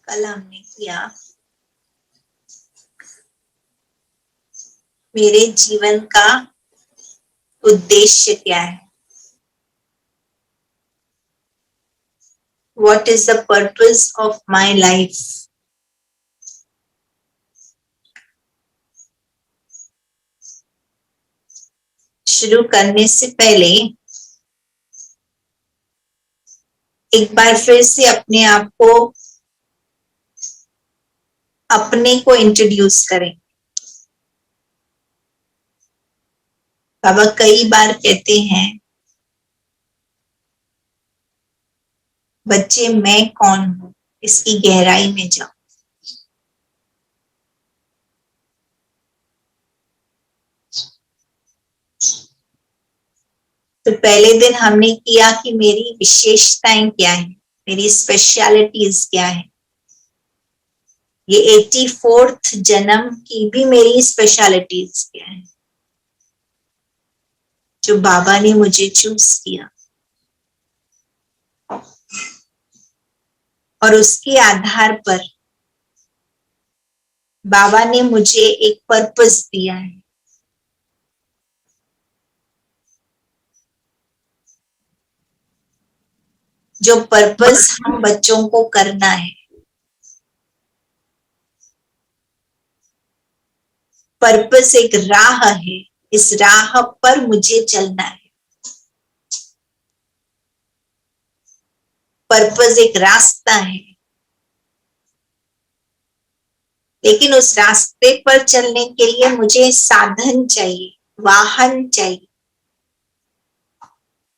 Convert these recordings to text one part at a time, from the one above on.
कल हमने किया मेरे जीवन का उद्देश्य क्या है, What is the purpose of my life? शुरू करने से पहले एक बार फिर से अपने आप को इंट्रोड्यूस करें। बाबा कई बार कहते हैं, बच्चे मैं कौन हूं, इसकी गहराई में जाओ। तो पहले दिन हमने किया कि मेरी विशेषताएं क्या है, मेरी स्पेशलिटीज क्या है। ये 84th जन्म की भी मेरी स्पेशलिटीज क्या है, जो बाबा ने मुझे चूज किया, और उसके आधार पर बाबा ने मुझे एक पर्पस दिया है। जो पर्पस हम बच्चों को करना है, पर्पस एक राह है, इस राह पर मुझे चलना है। पर्पस एक रास्ता है, लेकिन उस रास्ते पर चलने के लिए मुझे साधन चाहिए, वाहन चाहिए।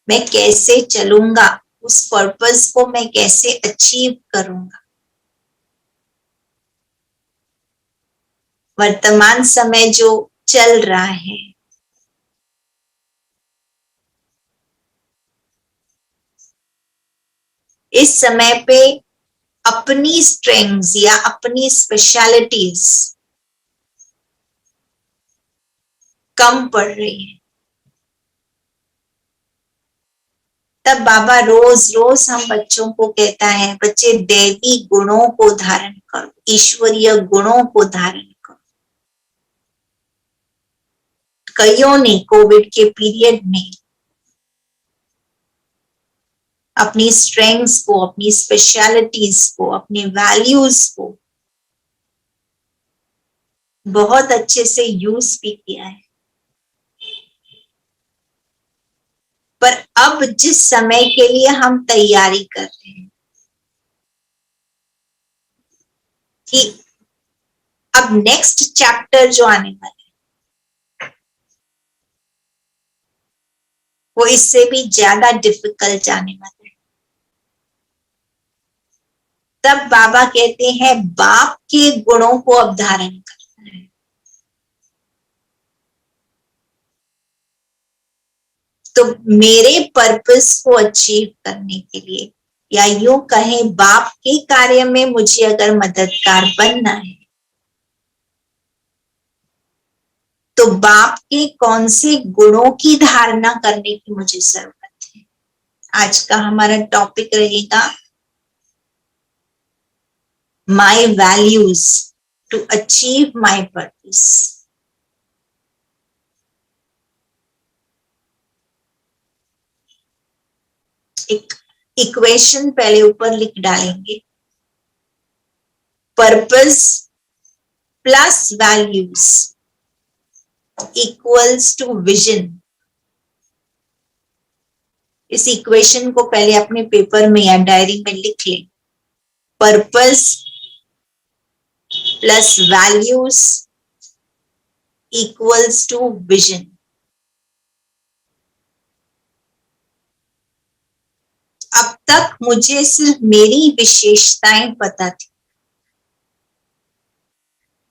मैं कैसे चलूंगा, उस पर्पस को मैं कैसे अचीव करूंगा। वर्तमान समय जो चल रहा है, इस समय पे अपनी स्ट्रेंथ्स या अपनी स्पेशलिटीज कम पड़ रही है। तब बाबा रोज रोज हम बच्चों को कहता है, बच्चे दैवी गुणों को धारण करो, ईश्वरीय गुणों को धारण करो। कईयों ने कोविड के पीरियड में अपनी स्ट्रेंथ्स को, अपनी स्पेशलिटीज को, अपनी वैल्यूज को बहुत अच्छे से यूज भी किया है। पर अब जिस समय के लिए हम तैयारी कर रहे हैं कि अब नेक्स्ट चैप्टर जो आने वाला है, वो इससे भी ज्यादा डिफिकल्ट आने वाला है। तब बाबा कहते हैं, बाप के गुणों को अब धारण करना है। तो मेरे पर्पस को अचीव करने के लिए, या यूं कहें बाप के कार्य में मुझे अगर मददगार बनना है, तो बाप के कौन से गुणों की धारणा करने की मुझे जरूरत है। आज का हमारा टॉपिक रहेगा, my values to achieve my purpose. एक इक्वेशन पहले ऊपर लिख डालेंगे, purpose plus values equals to vision. इस इक्वेशन को पहले अपने पेपर में या डायरी में लिख लें। Purpose plus values equals to vision. अब तक मुझे सिर्फ मेरी विशेषताएं पता थी।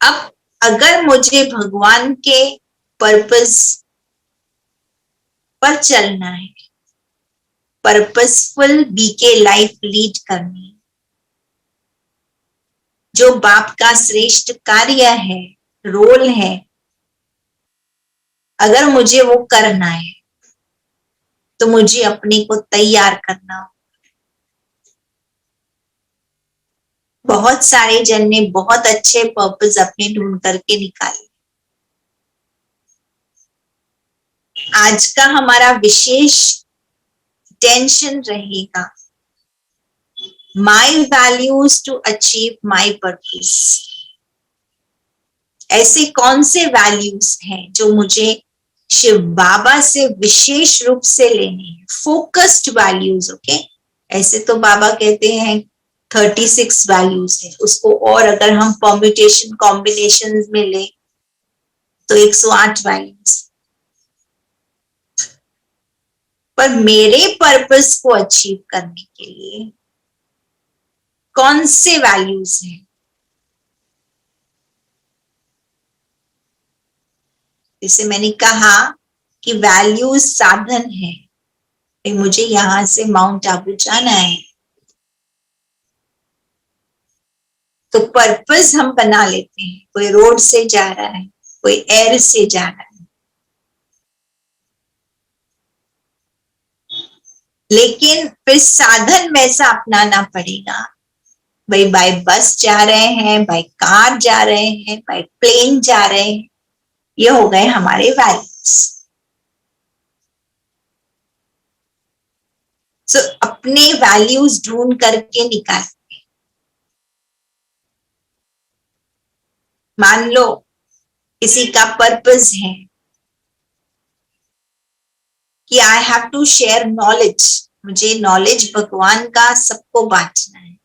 अब अगर मुझे भगवान के पर्पस पर चलना है, पर्पसफुल बीके लाइफ लीड करनी है, जो बाप का श्रेष्ठ कार्य है, रोल है, अगर मुझे वो करना है तो मुझे अपने को तैयार करना होगा। बहुत सारे जन ने बहुत अच्छे पर्पस अपने ढूंढ करके निकाले। आज का हमारा विशेष टेंशन रहेगा, my values to achieve my purpose. ऐसे कौन से वैल्यूज हैं जो मुझे शिव बाबा से विशेष रूप से लेने हैं, फोकस्ड वैल्यूज। ओके, ऐसे तो बाबा कहते हैं 36 वैल्यूज है, उसको और अगर हम परम्यूटेशन कॉम्बिनेशन में ले तो 108 वैल्यूज। पर मेरे पर्पस को अचीव करने के लिए कौन से वैल्यूज हैं? जैसे मैंने कहा कि वैल्यूज साधन है, मुझे यहां से माउंट आबू जाना है तो पर्पस हम बना लेते हैं, कोई रोड से जा रहा है, कोई एयर से जा रहा है, लेकिन फिर साधन वैसा अपनाना पड़ेगा। भाई बाय बस जा रहे हैं, बाय कार जा रहे हैं, बाय प्लेन जा रहे हैं, ये हो गए हमारे वैल्यूज। सो अपने वैल्यूज ढूंढ करके निकाल। मान लो किसी का पर्पस है कि I have to share knowledge, मुझे नॉलेज भगवान का सबको बांटना है,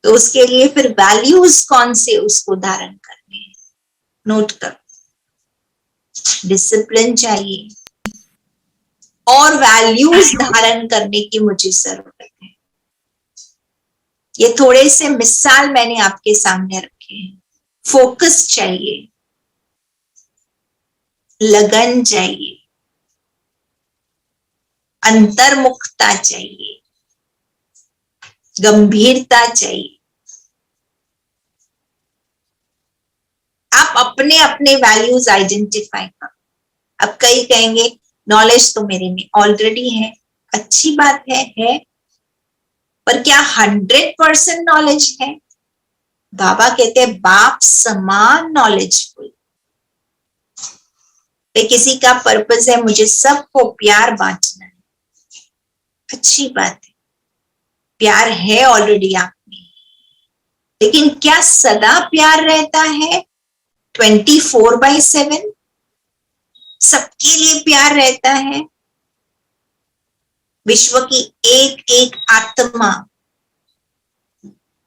तो उसके लिए फिर वैल्यूज कौन से उसको धारण करने हैं, नोट करो। डिसिप्लिन चाहिए और वैल्यूज धारण करने की मुझे जरूरत है। ये थोड़े से मिसाल मैंने आपके सामने रखे हैं। फोकस चाहिए, लगन चाहिए, अंतर्मुखता चाहिए, गंभीरता चाहिए। आप अपने अपने वैल्यूज आइडेंटिफाई करो। अब कई कहेंगे नॉलेज तो मेरे में ऑलरेडी है, अच्छी बात है, पर क्या 100% नॉलेज है? बाबा कहते हैं बाप समान नॉलेजफुल। किसी का पर्पस है मुझे सबको प्यार बांटना है, अच्छी बात है, प्यार है ऑलरेडी आप में, लेकिन क्या सदा प्यार रहता है 24/7? सबके लिए प्यार रहता है? विश्व की एक एक आत्मा,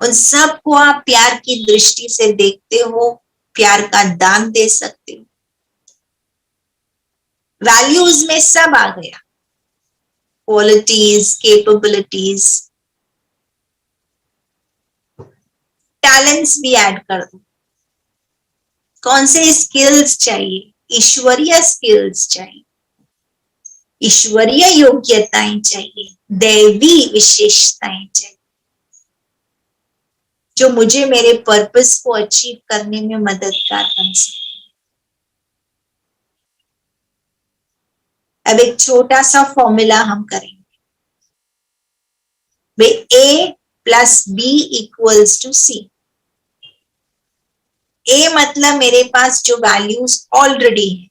उन सबको आप प्यार की दृष्टि से देखते हो, प्यार का दान दे सकते हो। वैल्यूज में सब आ गया, क्वालिटीज, कैपेबिलिटीज, टैलेंट्स भी ऐड कर दो। कौन से स्किल्स चाहिए? ईश्वरीय स्किल्स चाहिए, ईश्वरीय योग्यताएं चाहिए, दैवी विशेषताएं चाहिए, जो मुझे मेरे पर्पस को अचीव करने में मददगार बन सके। अब एक छोटा सा फॉर्मूला हम करेंगे। A + B = C। ए मतलब मेरे पास जो वैल्यूज ऑलरेडी है,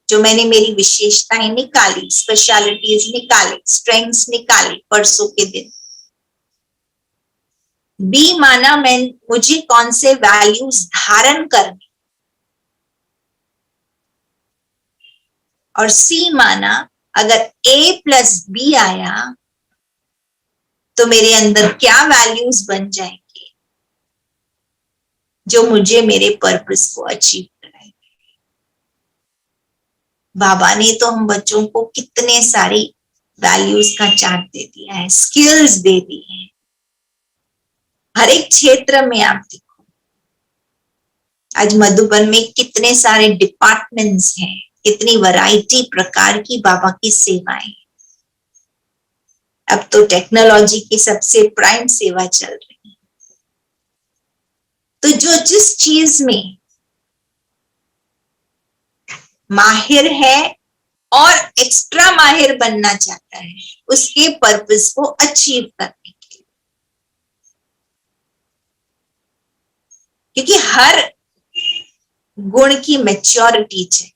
जो मैंने मेरी विशेषताएं निकाली, स्पेशलिटीज निकाली, स्ट्रेंथ्स निकाली परसों के दिन। बी माना मुझे कौन से वैल्यूज धारण करने, और सी माना अगर A + B आया तो मेरे अंदर क्या वैल्यूज बन जाएंगे जो मुझे मेरे पर्पस को अचीव कराएंगे। बाबा ने तो हम बच्चों को कितने सारी वैल्यूज का चार्ट दे दिया है, स्किल्स दे दी है। हर एक क्षेत्र में आप देखो, आज मधुबन में कितने सारे डिपार्टमेंट्स हैं, कितनी वैरायटी प्रकार की बाबा की सेवाएं। अब तो टेक्नोलॉजी की सबसे प्राइम सेवा चल रही है। तो जो जिस चीज में माहिर है और एक्स्ट्रा माहिर बनना चाहता है, उसके पर्पस को अचीव करने के लिए, क्योंकि हर गुण की मैच्योरिटी चाहिए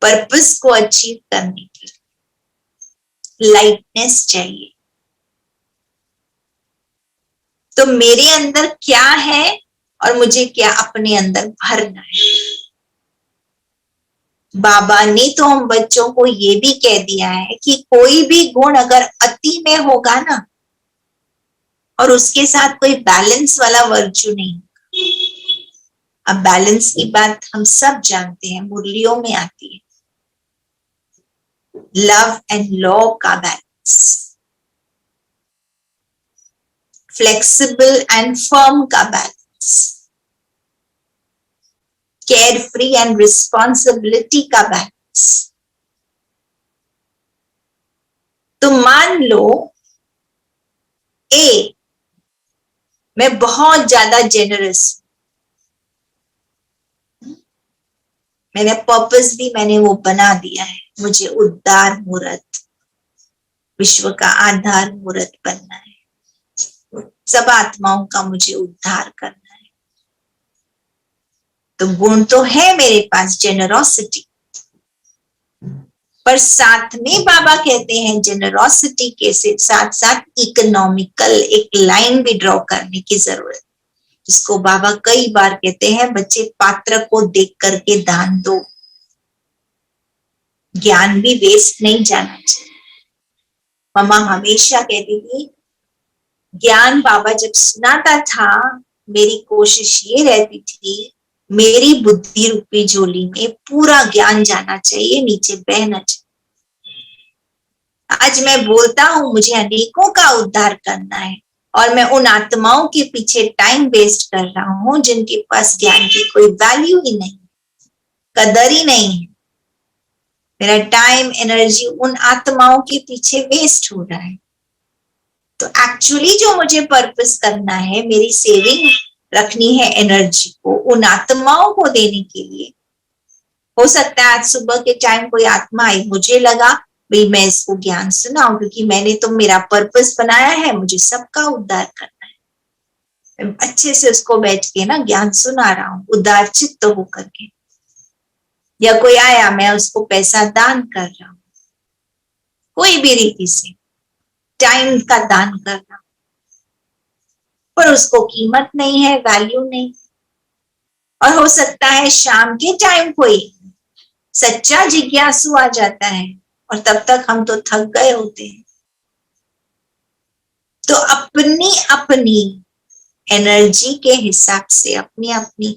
पर्पस को अचीव करने के लिए। लाइटनेस चाहिए। तो मेरे अंदर क्या है और मुझे क्या अपने अंदर भरना है। बाबा ने तो हम बच्चों को ये भी कह दिया है कि कोई भी गुण अगर अति में होगा ना, और उसके साथ कोई बैलेंस वाला वर्चू नहीं। अब बैलेंस की बात हम सब जानते हैं, मुरलियों में आती है, लव एंड लॉ का बैलेंस, फ्लेक्सिबल एंड फर्म का balance, care free and responsibility का बैलेंस। तो मान लो ए, मैं बहुत ज्यादा जेनरस, मैंने पर्पस भी मैंने वो बना दिया है, मुझे उद्धार मूर्त, विश्व का आधार मूर्त बनना है, सब आत्माओं का मुझे उद्धार करना है। तो गुण तो है मेरे पास, जेनरोसिटी, पर साथ में बाबा कहते हैं जेनरोसिटी के साथ साथ इकोनॉमिकल एक लाइन भी ड्रॉ करने की जरूरत, जिसको बाबा कई बार कहते हैं, बच्चे पात्र को देख करके दान दो, ज्ञान भी वेस्ट नहीं जाना चाहिए। मम्मा हमेशा कहती थी, ज्ञान बाबा जब सुनाता था, मेरी कोशिश ये रहती थी, मेरी बुद्धि रूपी झोली में पूरा ज्ञान जाना चाहिए, नीचे बहना चाहिए। आज मैं बोलता हूं मुझे अनेकों का उद्धार करना है, और मैं उन आत्माओं के पीछे टाइम वेस्ट कर रहा हूं जिनके पास ज्ञान की कोई वैल्यू ही नहीं, कदर ही नहीं है। मेरा टाइम एनर्जी उन आत्माओं के पीछे वेस्ट हो रहा है। तो एक्चुअली जो मुझे पर्पस करना है, मेरी सेविंग रखनी है एनर्जी को उन आत्माओं को देने के लिए। हो सकता है आज सुबह के टाइम कोई आत्मा आई, मुझे लगा भाई मैं इसको ज्ञान सुनाऊं, क्योंकि मैंने तो मेरा पर्पस बनाया है, मुझे सबका उद्धार करना है। मैं अच्छे से उसको बैठ के ना ज्ञान सुना रहा हूँ, उदार चित्त होकर के। या कोई आया, मैं उसको पैसा दान कर रहा हूँ, कोई भी रीति से टाइम का दान करना, पर उसको कीमत नहीं है, वैल्यू नहीं। और हो सकता है शाम के टाइम कोई सच्चा जिज्ञासु आ जाता है, और तब तक हम तो थक गए होते हैं। तो अपनी अपनी एनर्जी के हिसाब से, अपनी अपनी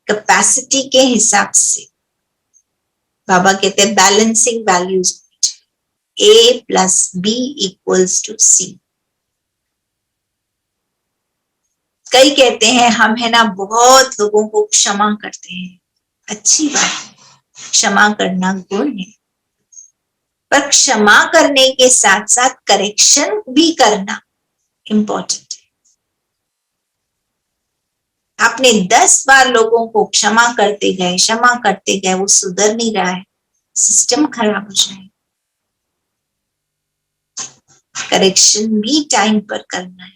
कैपेसिटी के हिसाब से, बाबा कहते हैं balancing values, A plus B equals to C। कई कहते हैं हम है ना बहुत लोगों को क्षमा करते हैं, अच्छी बात है, क्षमा करना गुण है, पर क्षमा करने के साथ साथ करेक्शन भी करना इम्पोर्टेंट है। आपने 10 बार लोगों को क्षमा करते गए, वो सुधर नहीं रहा है, सिस्टम खराब हो जाए। करेक्शन भी टाइम पर करना है।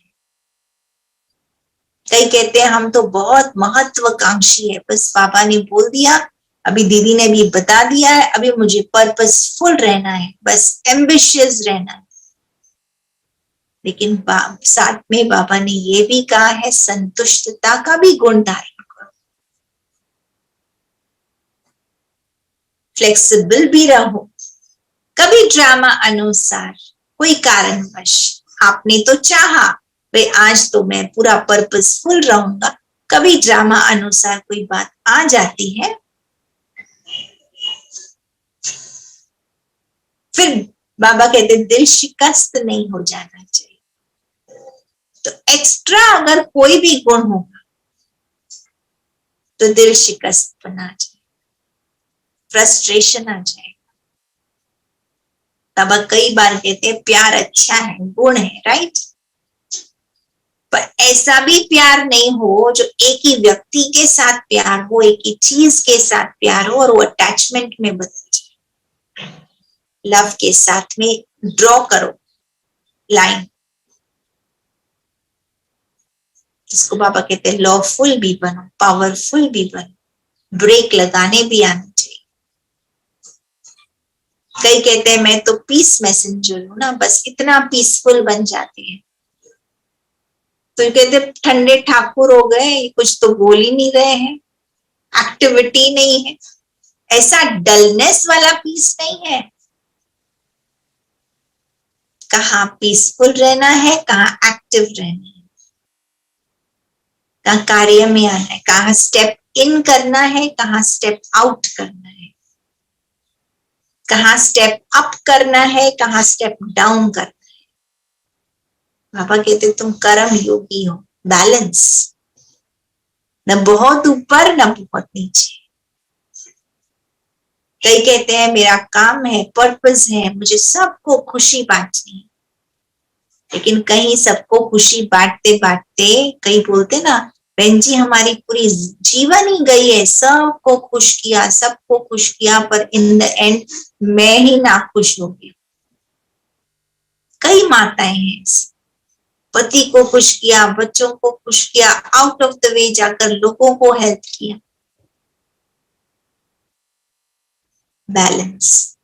कई कहते हैं हम तो बहुत महत्वाकांक्षी है, बस बाबा ने बोल दिया, अभी दीदी ने भी बता दिया है, अभी मुझे पर्पसफुल रहना है, बस एम्बिशियस रहना है। लेकिन साथ में बाबा ने ये भी कहा है, संतुष्टता का भी गुण धारण करो, फ्लेक्सिबल भी रहो। कभी ड्रामा अनुसार कोई कारणवश आपने तो चाहा भाई आज तो मैं पूरा पर्पसफुल रहूंगा, कभी ड्रामा अनुसार कोई बात आ जाती है, फिर बाबा कहते दिल शिकस्त नहीं हो जाना चाहिए। तो एक्स्ट्रा अगर कोई भी गुण होगा तो दिल शिकस्त बना जाए, फ्रस्ट्रेशन आ जाए। बाबा कई बार कहते हैं प्यार अच्छा है, गुण है, राइट, पर ऐसा भी प्यार नहीं हो जो एक ही व्यक्ति के साथ प्यार हो, एक ही चीज के साथ प्यार हो और वो अटैचमेंट में बदल जाए। लव के साथ में ड्रॉ करो लाइन, जिसको बाबा कहते हैं लॉफुल भी बनो, पावरफुल भी बनो, ब्रेक लगाने भी आना चाहिए। कई कहते हैं मैं तो पीस मैसेंजर हूं ना, बस इतना पीसफुल बन जाते हैं। तो कहते ठंडे ठाकुर हो गए, कुछ तो बोल ही नहीं रहे हैं, एक्टिविटी नहीं है। ऐसा डलनेस वाला पीस नहीं है। कहाँ पीसफुल रहना है, कहाँ एक्टिव रहना है, कहाँ कार्य में आना है, कहाँ स्टेप इन करना है, कहाँ स्टेप आउट करना है, कहाँ स्टेप अप करना है, कहाँ स्टेप डाउन करना है। पापा कहते तुम कर्म योगी हो, बैलेंस, न बहुत ऊपर न बहुत नीचे। कई कहते हैं मेरा काम है, पर्पस है, मुझे सबको खुशी बांटनी है, लेकिन कहीं सबको खुशी बांटते बांटते कई बोलते ना, बहन जी हमारी पूरी जीवन ही गई है, सबको खुश किया, सबको खुश किया, पर इन द एंड मैं ही ना खुश हो गई। कई माताएं हैं, पति को खुश किया, बच्चों को खुश किया, आउट ऑफ द वे जाकर लोगों को हेल्प किया। बैलेंस।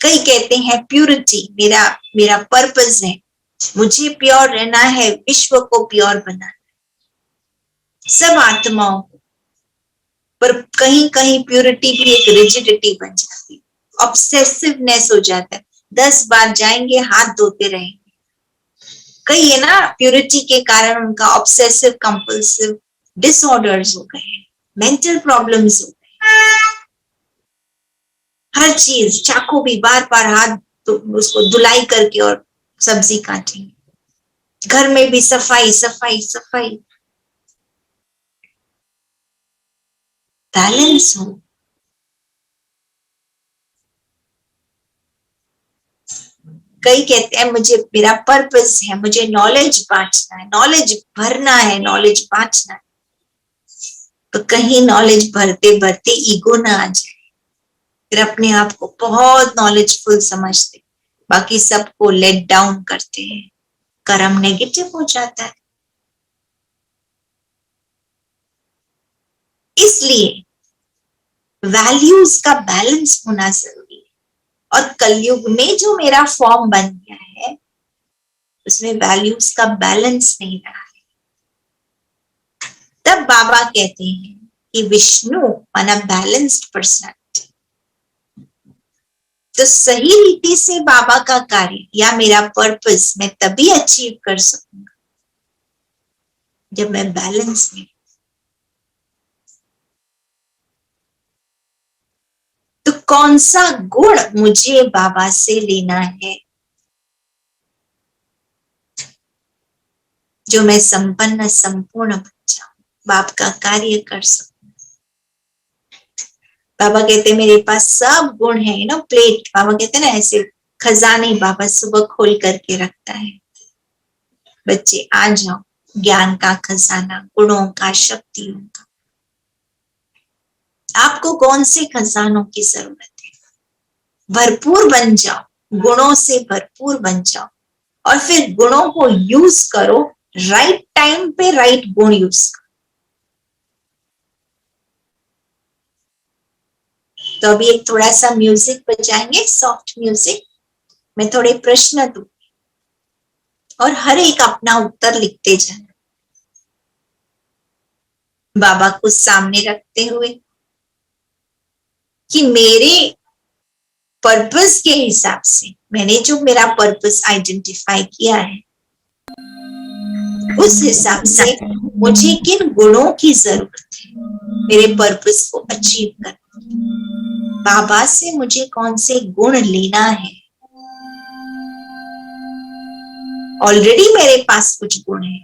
कई कहते हैं प्यूरिटी मेरा मेरा पर्पस है, मुझे प्योर रहना है, विश्व को प्योर बनाना, सब आत्माओं को। पर कहीं कहीं प्यूरिटी भी एक रिजिडिटी बन जाती है, ऑब्सेसिवनेस हो जाता है, 10 बार जाएंगे हाथ धोते रहेंगे। कई है ना प्यूरिटी के कारण उनका ऑब्सेसिव कंपल्सिव डिसऑर्डर्स हो गए, मेंटल प्रॉब्लम्स हो गए। हर चीज, चाकू भी बार बार हाथ तो उसको धुलाई करके और सब्जी काटेंगे, घर में भी सफाई सफाई सफाई। बैलेंस हो। कई कहते हैं मुझे मेरा पर्पस है, मुझे नॉलेज बांटना है, नॉलेज भरना है, नॉलेज बांटना है। तो कहीं नॉलेज भरते भरते ईगो ना आ जाए, फिर अपने आप को बहुत नॉलेजफुल समझते, बाकी सबको लेट डाउन करते हैं, कर्म नेगेटिव हो जाता है। इसलिए वैल्यूज का बैलेंस होना जरूरी है। और कलयुग में जो मेरा फॉर्म बन गया है उसमें वैल्यूज का बैलेंस नहीं रहा है। तब बाबा कहते हैं कि विष्णु माना बैलेंस्ड पर्सनैलिटी। तो सही रीति से बाबा का कार्य या मेरा पर्पस मैं तभी अचीव कर सकूंगा जब मैं बैलेंस में। तो कौन सा गुण मुझे बाबा से लेना है जो मैं संपन्न संपूर्ण बन जाऊं, बाप का कार्य कर सकूं। बाबा कहते मेरे पास सब गुण है, यू नो प्लेट, बाबा कहते ना ऐसे खजाने बाबा सुबह खोल करके रखता है, बच्चे आ जाओ, ज्ञान का खजाना, गुणों का, शक्तियों का। आपको कौन से खजानों की जरूरत है? भरपूर बन जाओ, गुणों से भरपूर बन जाओ, और फिर गुणों को यूज करो, राइट टाइम पे राइट गुण यूज करो। तो अभी एक थोड़ा सा म्यूजिक बजाएंगे, सॉफ्ट म्यूजिक। मैं थोड़े प्रश्न दूंगी और हर एक अपना उत्तर लिखते जाना, बाबा को सामने रखते हुए कि मेरे पर्पस के हिसाब से, मैंने जो मेरा पर्पस आइडेंटिफाई किया है उस हिसाब से मुझे किन गुणों की जरूरत है मेरे पर्पस को अचीव करने। बाबा से मुझे कौन से गुण लेना है? ऑलरेडी मेरे पास कुछ गुण है,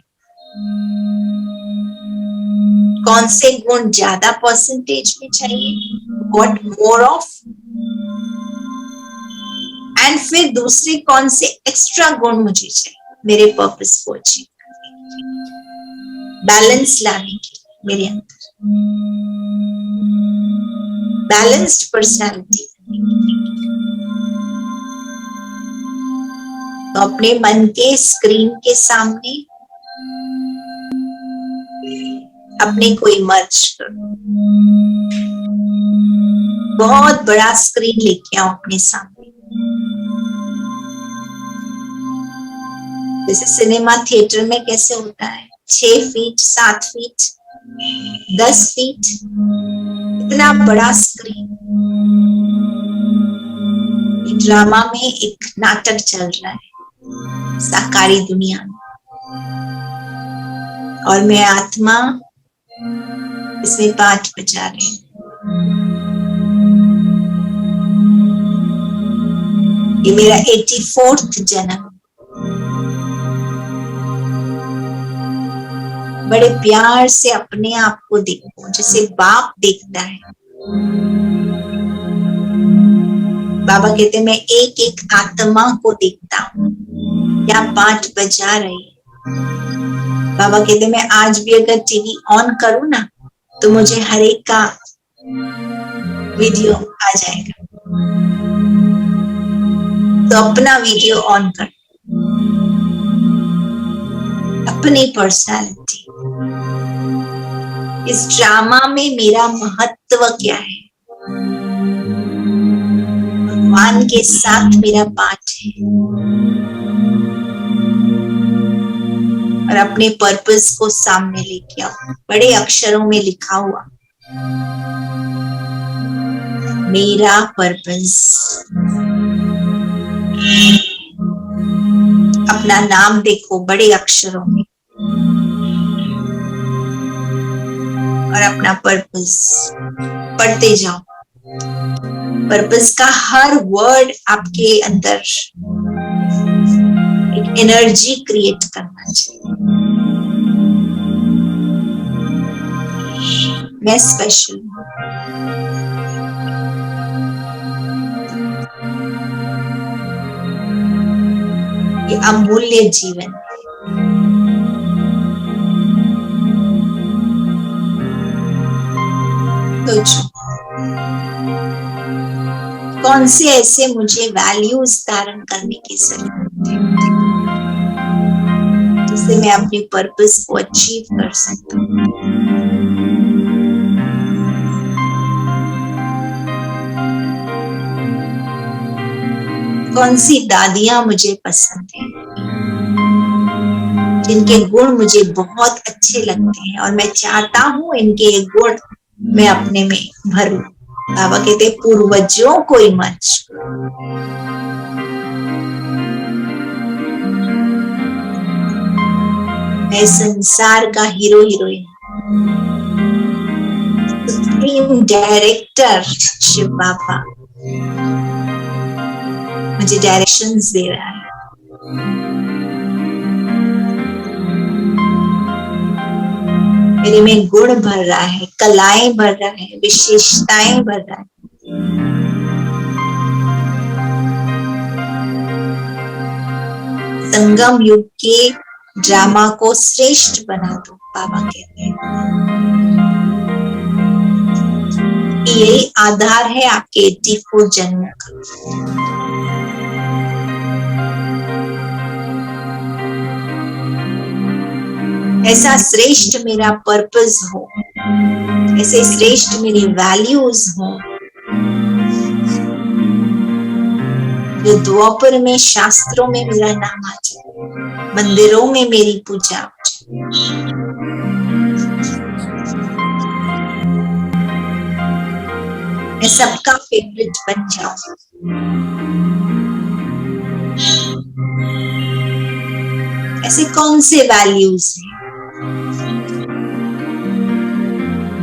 कौन से गुण ज्यादा परसेंटेज में चाहिए, व्हाट मोर ऑफ, एंड फिर दूसरे कौन से एक्स्ट्रा गुण मुझे चाहिए मेरे पर्पस को अचीव करने, बैलेंस लाने के लिए मेरे अंदर, बैलेंस्ड पर्सनालिटी। तो अपने मन के स्क्रीन के सामने अपने को इमर्ज करो, बहुत बड़ा स्क्रीन लेके आओ अपने सामने, जैसे सिनेमा थिएटर में कैसे होता है, 6 फीट 7 फीट 10 फीट, इतना बड़ा स्क्रीन। ड्रामा में एक नाटक चल रहा है साकारी दुनिया में, और मैं आत्मा इसमें पाठ बजा रही हूँ। ये मेरा 84th जन्म। बड़े प्यार से अपने आप को देखो जैसे बाप देखता है। बाबा कहते मैं एक एक आत्मा को देखता हूँ। क्या पाठ बजा रही है। बाबा कहते मैं आज भी अगर टीवी ऑन करूँ ना तो मुझे हर एक का वीडियो आ जाएगा। तो अपना वीडियो ऑन कर, अपनी पर्सनालिटी। इस ड्रामा में मेरा महत्व क्या है, भगवान के साथ मेरा पाठ है, और अपने पर्पस को सामने लेके आओ। बड़े अक्षरों में लिखा हुआ मेरा पर्पस। अपना नाम देखो बड़े अक्षरों में, और अपना पर्पस पढ़ते जाओ। पर्पस का हर वर्ड आपके अंदर एक एनर्जी क्रिएट करना चाहिए। मैं स्पेशल हूँ। ये अमूल्य जीवन है। कौन से ऐसे मुझे वैल्यूज धारण करने की जरूरत है जिससे मैं अपने पर्पस को अचीव कर सकता हूँ। कौन सी दादियां मुझे पसंद है जिनके गुण मुझे बहुत अच्छे लगते हैं, और मैं चाहता हूँ इनके गुण मैं अपने में भरूं। बाबा कहते पूर्वजों को ही मत छोड़ो। मैं संसार का hero heroine, supreme director Shiv Baba मुझे डायरेक्शंस दे रहा है। मेरे में गुण भर रहा है, कलाएं भर रहा है, विशेषताएं भर रहा है। संगम युग के ड्रामा को श्रेष्ठ बना दो, बाबा कहते हैं। यही आधार है आपके 84 जन्मों का। ऐसा श्रेष्ठ मेरा पर्पस हो, ऐसे श्रेष्ठ मेरी वैल्यूज हो, जो द्वापर में शास्त्रों में मेरा नाम आ जाए, मंदिरों में मेरी पूजा हो जाए। मैं सबका फेवरेट बन जाऊं। ऐसे कौन से वैल्यूज हैं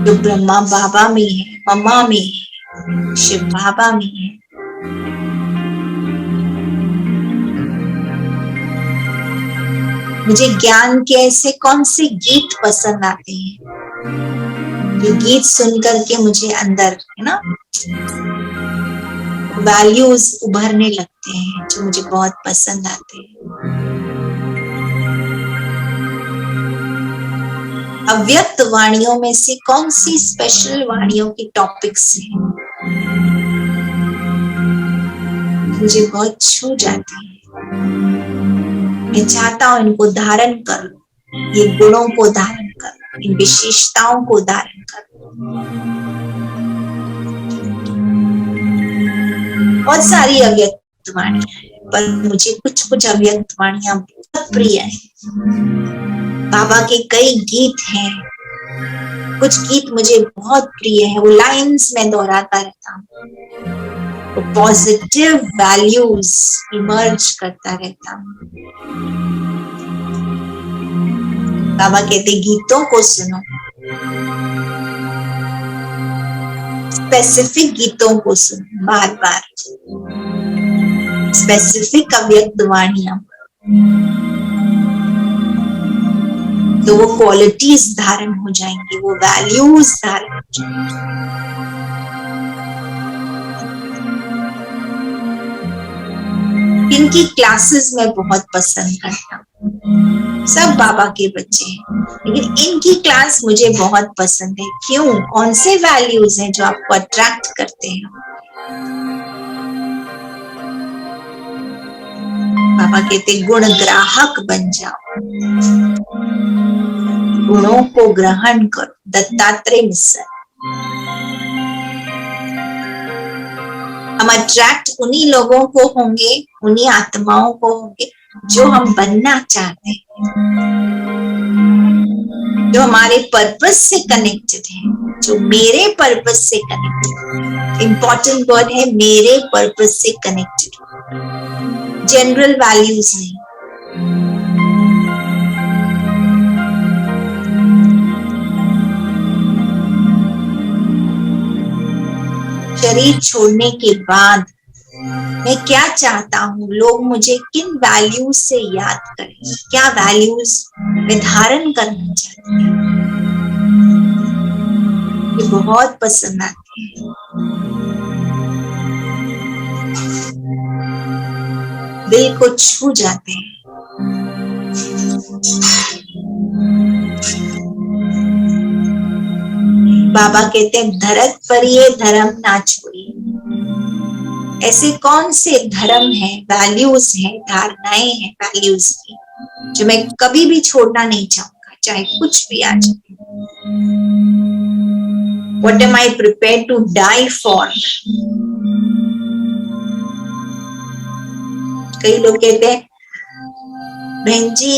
जो ब्रह्मा बाबा में है, मम्मा में है, शिव बाबा में है। मुझे ज्ञान के ऐसे कौन से गीत पसंद आते हैं जो गीत सुन करके मुझे अंदर है ना वैल्यूज उभरने लगते हैं, जो मुझे बहुत पसंद आते हैं। अव्यक्त वाणियों में से कौन सी स्पेशल वाणियों की टॉपिक्स हैं मुझे बहुत छू जाती है। मैं चाहता हूं इनको धारण कर लो, ये गुणों को धारण कर लो, इन विशेषताओं को धारण कर लो। बहुत सारी अव्यक्त वाणियां हैं, पर मुझे कुछ कुछ अव्यक्त वाणियां प्रिय है। बाबा के कई गीत हैं, कुछ गीत मुझे बहुत प्रिय है, वो लाइंस में दोहराता रहता हूँ, वो पॉजिटिव वैल्यूज इमर्ज करता रहता हूँ। बाबा कहते गीतों को सुनो, स्पेसिफिक गीतों को सुनो, बार बार स्पेसिफिक अव्यक्त वाणियां, तो वो क्वालिटीज धारण हो जाएंगी, वो वैल्यूज धारण हो जाएंगी। इनकी क्लासेस मैं बहुत पसंद करता हूँ, सब बाबा के बच्चे हैं, लेकिन इनकी क्लास मुझे बहुत पसंद है। क्यों? कौन से वैल्यूज हैं जो आपको अट्रैक्ट करते हैं? बाबा कहते गुण ग्राहक बन जाओ, गुणों को ग्रहण करो। दत्तात्रेय मिशन, हम अट्रैक्ट उन्हीं लोगों को होंगे, उन्हीं आत्माओं को होंगे जो हम बनना चाहते हैं, जो हमारे पर्पस से कनेक्टेड है, जो मेरे पर्पस से कनेक्टेड। इंपॉर्टेंट वर्ड है मेरे पर्पस से कनेक्टेड, जनरल वैल्यूज नहीं। शरीर छोड़ने के बाद मैं क्या चाहता हूँ, लोग मुझे किन वैल्यूज से याद करें, क्या वैल्यूज मैं धारण करना चाहती हूँ, ये बहुत पसंद आते हैं। दिल को छू जाते हैं। बाबा कहते हैं धरत पर ये धर्म ना छोड़िए। ऐसे कौन से धर्म हैं, वैल्यूज हैं, धारणाएं हैं वैल्यूज की, जो मैं कभी भी छोड़ना नहीं चाहूंगा, चाहे कुछ भी आ जाए। What am I prepared to die for? कई लोग कहते हैं बहन जी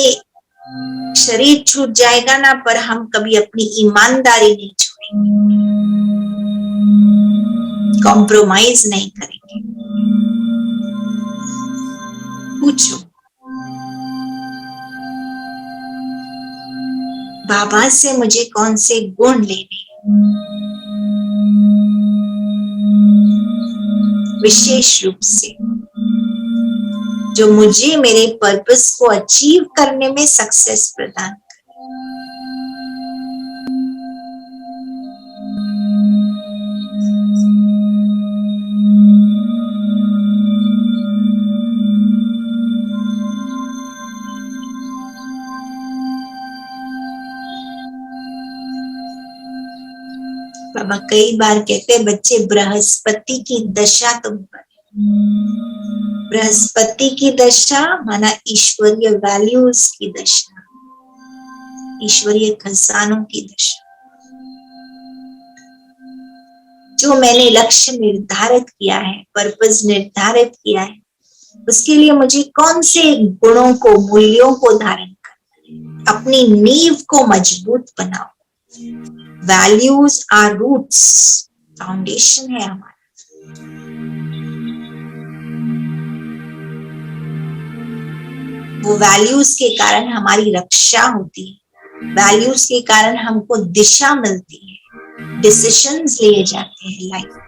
शरीर छूट जाएगा ना, पर हम कभी अपनी ईमानदारी नहीं छोड़ेंगे, कॉम्प्रोमाइज नहीं करेंगे। पूछो बाबा से मुझे कौन से गुण लेने, विशेष रूप से जो मुझे मेरे पर्पस को अचीव करने में सक्सेस प्रदान करे। बाबा कई बार कहते हैं बच्चे बृहस्पति की दशा तुम पर। बृहस्पति की दशा माना ईश्वरीय वैल्यूज की दशा, ईश्वरीय खजानों की दशा। जो मैंने लक्ष्य निर्धारित किया है, पर्पस निर्धारित किया है, उसके लिए मुझे कौन से गुणों को, मूल्यों को धारण करना है। अपनी नींव को मजबूत बनाओ। वैल्यूज आर रूट्स, फाउंडेशन है हमारा। वो वैल्यूज के कारण हमारी रक्षा होती है, वैल्यूज के कारण हमको दिशा मिलती है, डिसीजंस लिए जाते हैं लाइफ में।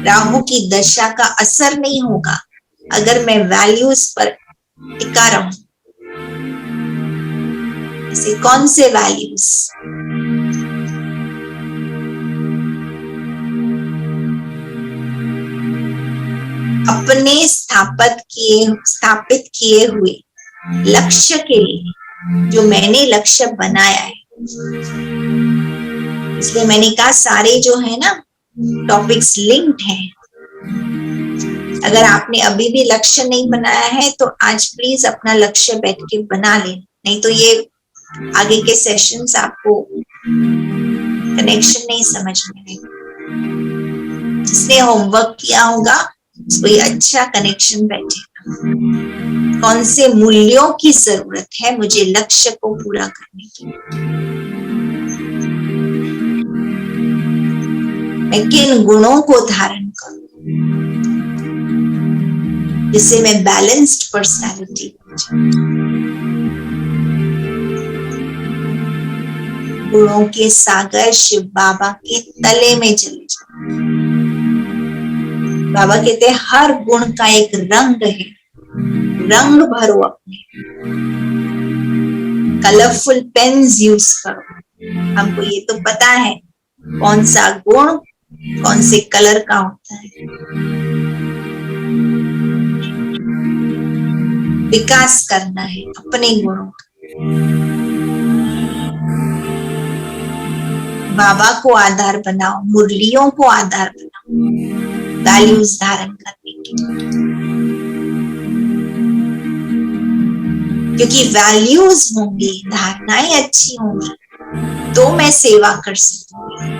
राहु की दशा का असर नहीं होगा अगर मैं वैल्यूज पर टिका रहूं। ऐसे कौन से वैल्यूज? अपने स्थापित किए हुए लक्ष्य के लिए, जो मैंने लक्ष्य बनाया है। इसलिए मैंने कहा सारे जो है ना टॉपिक्स लिंक्ड हैं। अगर आपने अभी भी लक्ष्य नहीं बनाया है तो आज प्लीज अपना लक्ष्य बैठ के बना लें, नहीं तो ये आगे के सेशंस आपको कनेक्शन नहीं समझ में आएगा। जिसने होमवर्क किया होगा कोई अच्छा कनेक्शन बैठेगा। कौन से मूल्यों की जरूरत है मुझे लक्ष्य को पूरा करने की, मैं किन गुणों को धारण करूं जिससे मैं बैलेंस्ड पर्सनालिटी बन जाऊं। गुणों के सागर शिव बाबा के तले में चले जाओ। बाबा कहते हैं हर गुण का एक रंग है, रंग भरो अपने, कलरफुल पेन्स यूज करो। हमको ये तो पता है कौन सा गुण कौन से कलर का होता है। विकास करना है अपने गुणों का। बाबा को आधार बनाओ, मुरलियों को आधार बनाओ, वैल्यूज धारण करने के लिए, क्योंकि वैल्यूज होंगी, धारणाएं अच्छी होंगी तो मैं सेवा कर सकूंगी।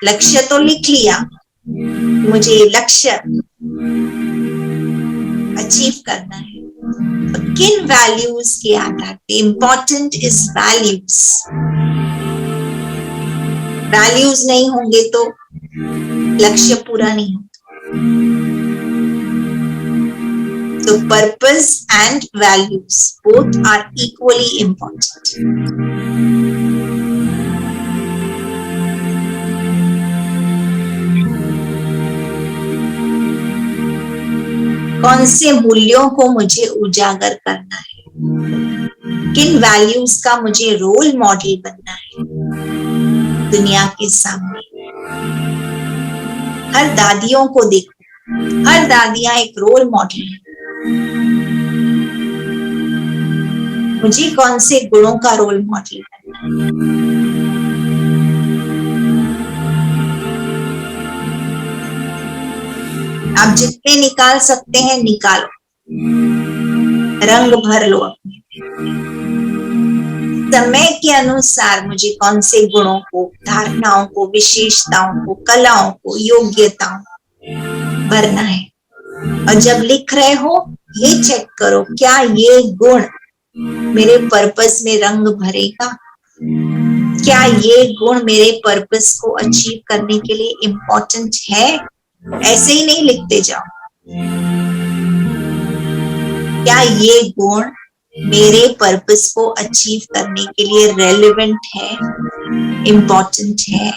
लक्ष्य तो लिख लिया, मुझे लक्ष्य अचीव करना है, किन वैल्यूज के आधार पे? Important is values. वैल्यूज नहीं होंगे तो लक्ष्य पूरा नहीं होगा। तो purpose and values both are equally important. कौन से मूल्यों को मुझे उजागर करना है, किन वैल्यूज का मुझे रोल मॉडल बनना है दुनिया के सामने। हर दादियों को देखो, हर दादियां एक रोल मॉडल है। मुझे कौन से गुणों का रोल मॉडल बनना है? आप जितने निकाल सकते हैं निकालो, रंग भर लो अपने। समय के अनुसार मुझे कौन से गुणों को, धारणाओं को, विशेषताओं को, कलाओं को, योग्यताओं भरना है। और जब लिख रहे हो ये चेक करो क्या ये गुण मेरे पर्पस में रंग भरेगा, क्या ये गुण मेरे पर्पस को अचीव करने के लिए इम्पोर्टेंट है। ऐसे ही नहीं लिखते जाओ, क्या ये गुण मेरे पर्पस को अचीव करने के लिए रेलेवेंट है, इम्पोर्टेंट है,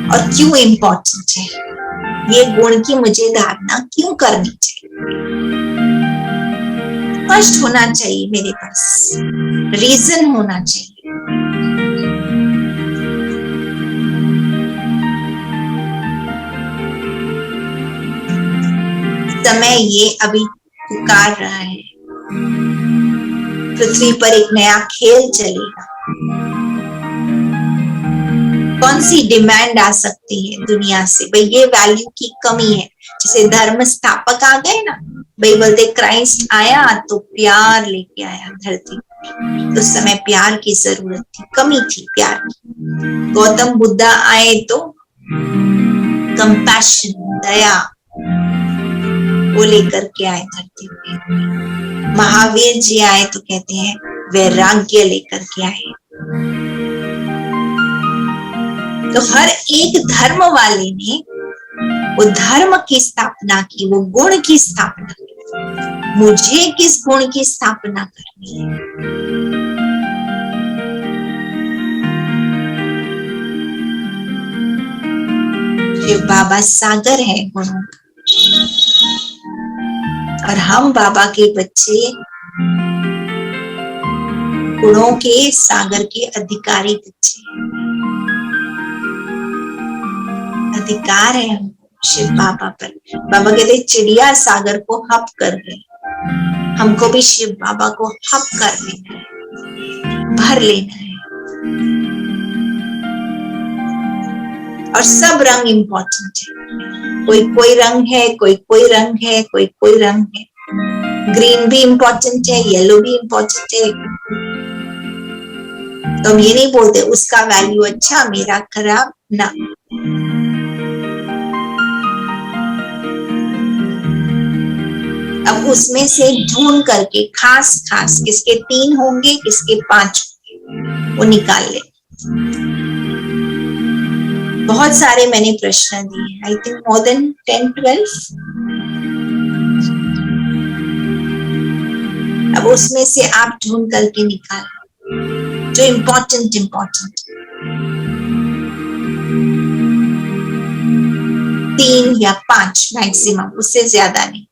और क्यों इम्पोर्टेंट है, ये गुण की मुझे धारणा क्यों करनी चाहिए। स्पष्ट होना चाहिए, मेरे पास रीजन होना चाहिए। समय ये अभी पुकार रहा है, पृथ्वी पर एक नया खेल चलेगा। कौन सी डिमांड आ सकती है दुनिया से, भाई ये वैल्यू की कमी है। जैसे धर्म स्थापक आ गए ना, भाई बोलते क्राइस्ट आया तो प्यार लेके आया धरती, तो उस समय प्यार की जरूरत थी, कमी थी प्यार की। गौतम बुद्धा आए तो कंपैशन, दया वो लेकर के आए धरती पे। महावीर जी आए तो कहते हैं वैराग्य लेकर के आए। तो हर एक धर्म वाले ने वो धर्म की स्थापना की, वो गुण की स्थापना की। मुझे किस गुण की स्थापना करनी है? शिव बाबा सागर है गुणों का, और हम बाबा के बच्चे गुणों के सागर के अधिकारी बच्चे। अधिकार है हमको शिव बाबा पर। बाबा कहते चिड़िया सागर को हप कर गए, हमको भी शिव बाबा को हप कर लेना है, भर लेना है। और सब रंग इम्पोर्टेंट है, कोई कोई रंग है, कोई कोई रंग है, कोई कोई रंग है। ग्रीन भी इम्पोर्टेंट है, येलो भी इम्पोर्टेंट है। तो हम ये नहीं बोलते उसका वैल्यू अच्छा मेरा खराब, ना। अब उसमें से ढूंढ करके खास खास किसके 3 होंगे, किसके 5 होंगे, वो निकाल ले। बहुत सारे मैंने प्रश्न दिए, आई थिंक मोर देन 10-12। अब उसमें से आप ढूंढ करके निकाल जो इम्पोर्टेंट 3 या 5 मैक्सिमम, उससे ज्यादा नहीं।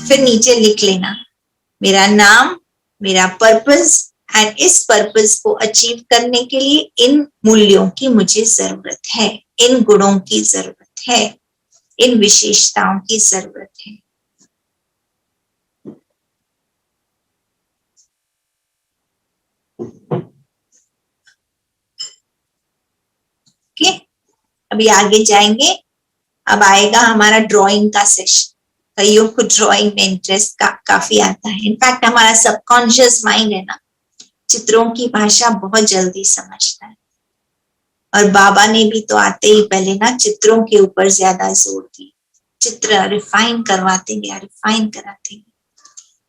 फिर नीचे लिख लेना मेरा नाम, मेरा पर्पस, एंड इस पर्पस को अचीव करने के लिए इन मूल्यों की मुझे जरूरत है, इन गुणों की जरूरत है, इन विशेषताओं की जरूरत है। ओके, अभी आगे जाएंगे। अब आएगा हमारा ड्राइंग का सेशन। कईयों को ड्राइंग में इंटरेस्ट काफी आता है। इनफैक्ट हमारा सबकॉन्शियस माइंड है ना, चित्रों की भाषा बहुत जल्दी समझता है। और बाबा ने भी तो आते ही पहले ना चित्रों के ऊपर ज्यादा जोर दिया, चित्र रिफाइन करवाते गया, रिफाइन कराते गया।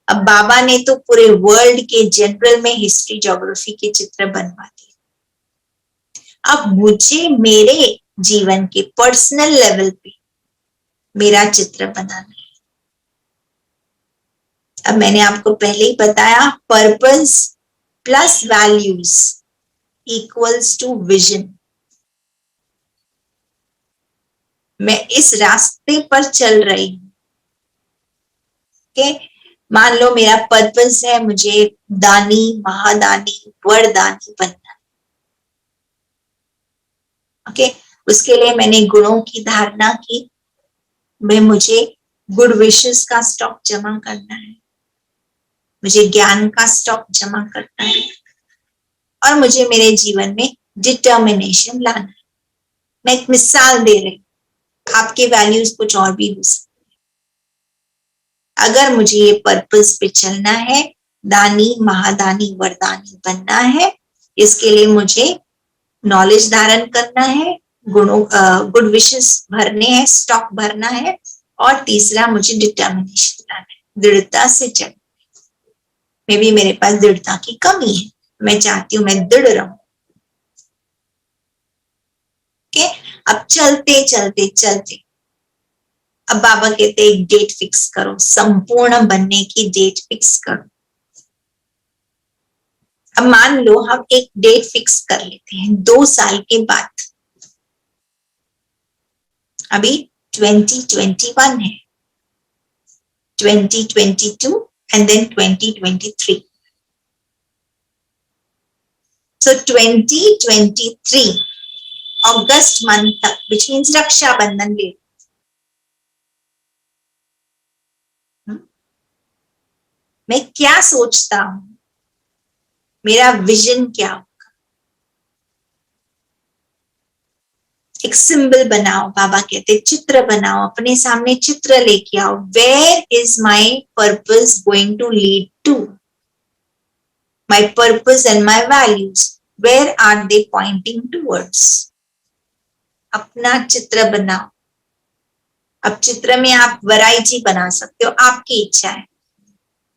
अब बाबा ने तो पूरे वर्ल्ड के जनरल में हिस्ट्री ज्योग्राफी के चित्र बनवा दिए। अब मुझे मेरे जीवन के पर्सनल लेवल पे मेरा चित्र बनाना है। अब मैंने आपको पहले ही बताया, purpose plus values equals to vision. मैं इस रास्ते पर चल रही हूं। मान लो मेरा पर्पस है मुझे दानी, महादानी, वरदानी बनना। ओके, उसके लिए मैंने गुणों की धारणा की। मुझे गुड विशेस का स्टॉक जमा करना है, मुझे ज्ञान का स्टॉक जमा करना है, और मुझे मेरे जीवन में डिटर्मिनेशन लाना है। मैं एक मिसाल दे रही हूँ, आपके वैल्यूज कुछ और भी हो सकते हैं। अगर मुझे ये पर्पस पे चलना है, दानी, महादानी, वरदानी बनना है, इसके लिए मुझे नॉलेज धारण करना है, गुणों गुड विशेस भरने हैं, स्टॉक भरना है, और तीसरा मुझे डिटर्मिनेशन लाना है, दृढ़ता से चलना। मे भी मेरे पास दृढ़ता की कमी है, मैं चाहती हूँ मैं दृढ़ रहूं। ओके, अब चलते चलते चलते अब बाबा कहते हैं एक डेट फिक्स करो, संपूर्ण बनने की डेट फिक्स करो। अब मान लो हम एक डेट फिक्स कर लेते हैं 2 साल के बाद। अभी 2021 है, 2022 and then 2023. So 2023 August month तक, which means रक्षाबंधन ले। मैं क्या सोचता हूं, मेरा विजन क्या होगा। एक सिंबल बनाओ, बाबा कहते चित्र बनाओ, अपने सामने चित्र लेके आओ। Where is my purpose going to lead to, my purpose and my values, where are they pointing towards. अपना चित्र बनाओ। अब चित्र में आप वैरायटी बना सकते हो, आपकी इच्छा है।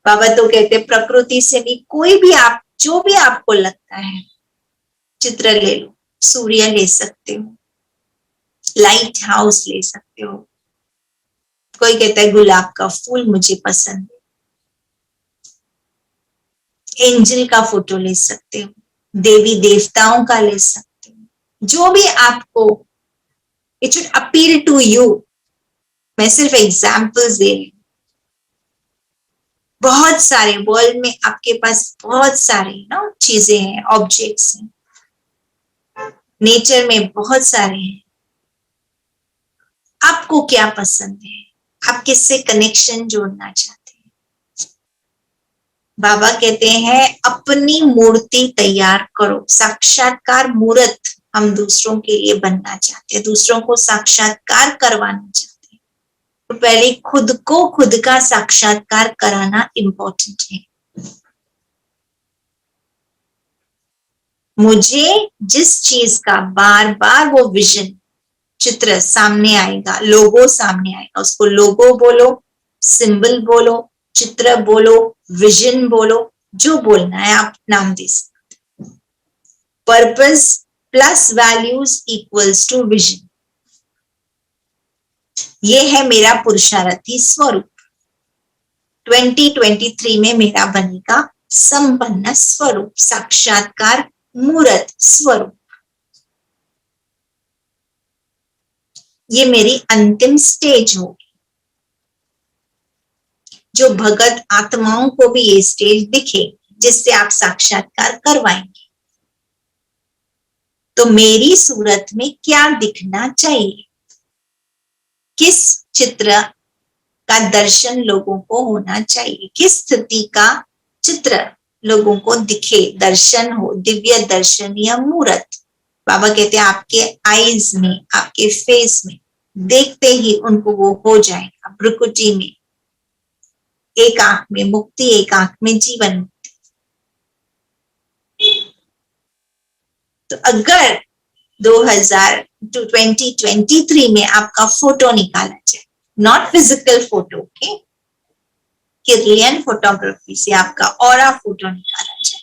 बाबा तो कहते प्रकृति से भी कोई भी आप जो भी आपको लगता है चित्र ले लो। सूर्य ले सकते हो, लाइट हाउस ले सकते हो, कोई कहता है गुलाब का फूल मुझे पसंद है, एंजल का फोटो ले सकते हो, देवी देवताओं का ले सकते हो, जो भी आपको, it should appeal to you. मैं सिर्फ एग्जाम्पल्स दे रही हूँ। बहुत सारे वर्ल्ड में आपके पास बहुत सारे ना चीजें हैं, ऑब्जेक्ट्स हैं, नेचर में बहुत सारे हैं। आपको क्या पसंद है, आप किससे कनेक्शन जोड़ना चाहते हैं। बाबा कहते हैं अपनी मूर्ति तैयार करो। साक्षात्कार मूर्त हम दूसरों के लिए बनना चाहते हैं, दूसरों को साक्षात्कार करवाना चाहते हैं, तो पहले खुद को खुद का साक्षात्कार कराना इंपॉर्टेंट है। मुझे जिस चीज का बार बार वो विजन, चित्र सामने आएगा, लोगो सामने आएगा, उसको लोगो बोलो, सिंबल बोलो, चित्र बोलो, विजन बोलो, जो बोलना है आप नाम दे सकते। Purpose plus values equals to vision, ये है मेरा पुरुषार्थी स्वरूप। 2023 में मेरा बनेगा संपन्न स्वरूप, साक्षात्कार मूर्त स्वरूप। ये मेरी अंतिम स्टेज होगी, जो भगत आत्माओं को भी ये स्टेज दिखे, जिससे आप साक्षात्कार करवाएंगे। तो मेरी सूरत में क्या दिखना चाहिए, किस चित्र का दर्शन लोगों को होना चाहिए, किस स्थिति का चित्र लोगों को दिखे, दर्शन हो, दिव्य दर्शन या मूर्त। बाबा कहते हैं आपके आईज में, आपके फेस में देखते ही उनको वो हो जाएगा। भ्रुकुटी में, एक आंख में मुक्ति, एक आंख में जीवन मुक्ति। तो अगर 2023 में आपका फोटो निकाला जाए, not physical photo, okay, Kirlian photography से आपका ऑरा फोटो निकाला जाए,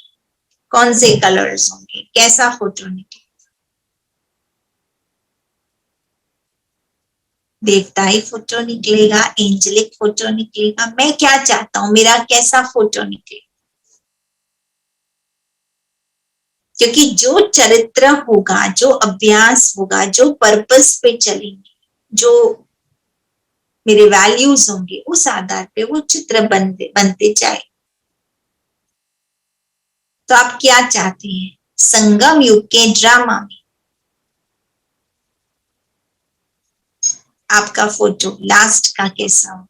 कौन से कलर्स होंगे, कैसा फोटो निकले? देवताई फोटो निकलेगा, एंजेलिक फोटो निकलेगा। मैं क्या चाहता हूं, मेरा कैसा फोटो निकले? क्योंकि जो चरित्र होगा, जो अभ्यास होगा, जो पर्पस पे चलेंगे, जो मेरे वैल्यूज होंगे, उस आधार पे वो चित्र बनते जाए। तो आप क्या चाहते हैं संगम युग के ड्रामा में आपका फोटो लास्ट का कैसा हो?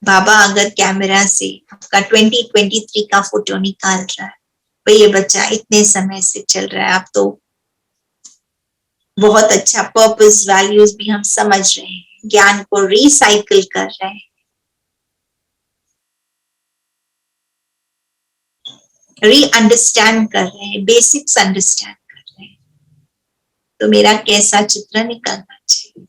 बाबा अगर कैमरा से आपका 2023 का फोटो निकाल रहा है, भाई ये बच्चा इतने समय से चल रहा है, आप तो बहुत अच्छा पर्पस वैल्यूज भी हम समझ रहे हैं, ज्ञान को रिसाइकिल कर रहे हैं, री अंडरस्टैंड कर रहे हैं, बेसिक्स अंडरस्टैंड कर रहे हैं। तो मेरा कैसा चित्र निकलना चाहिए?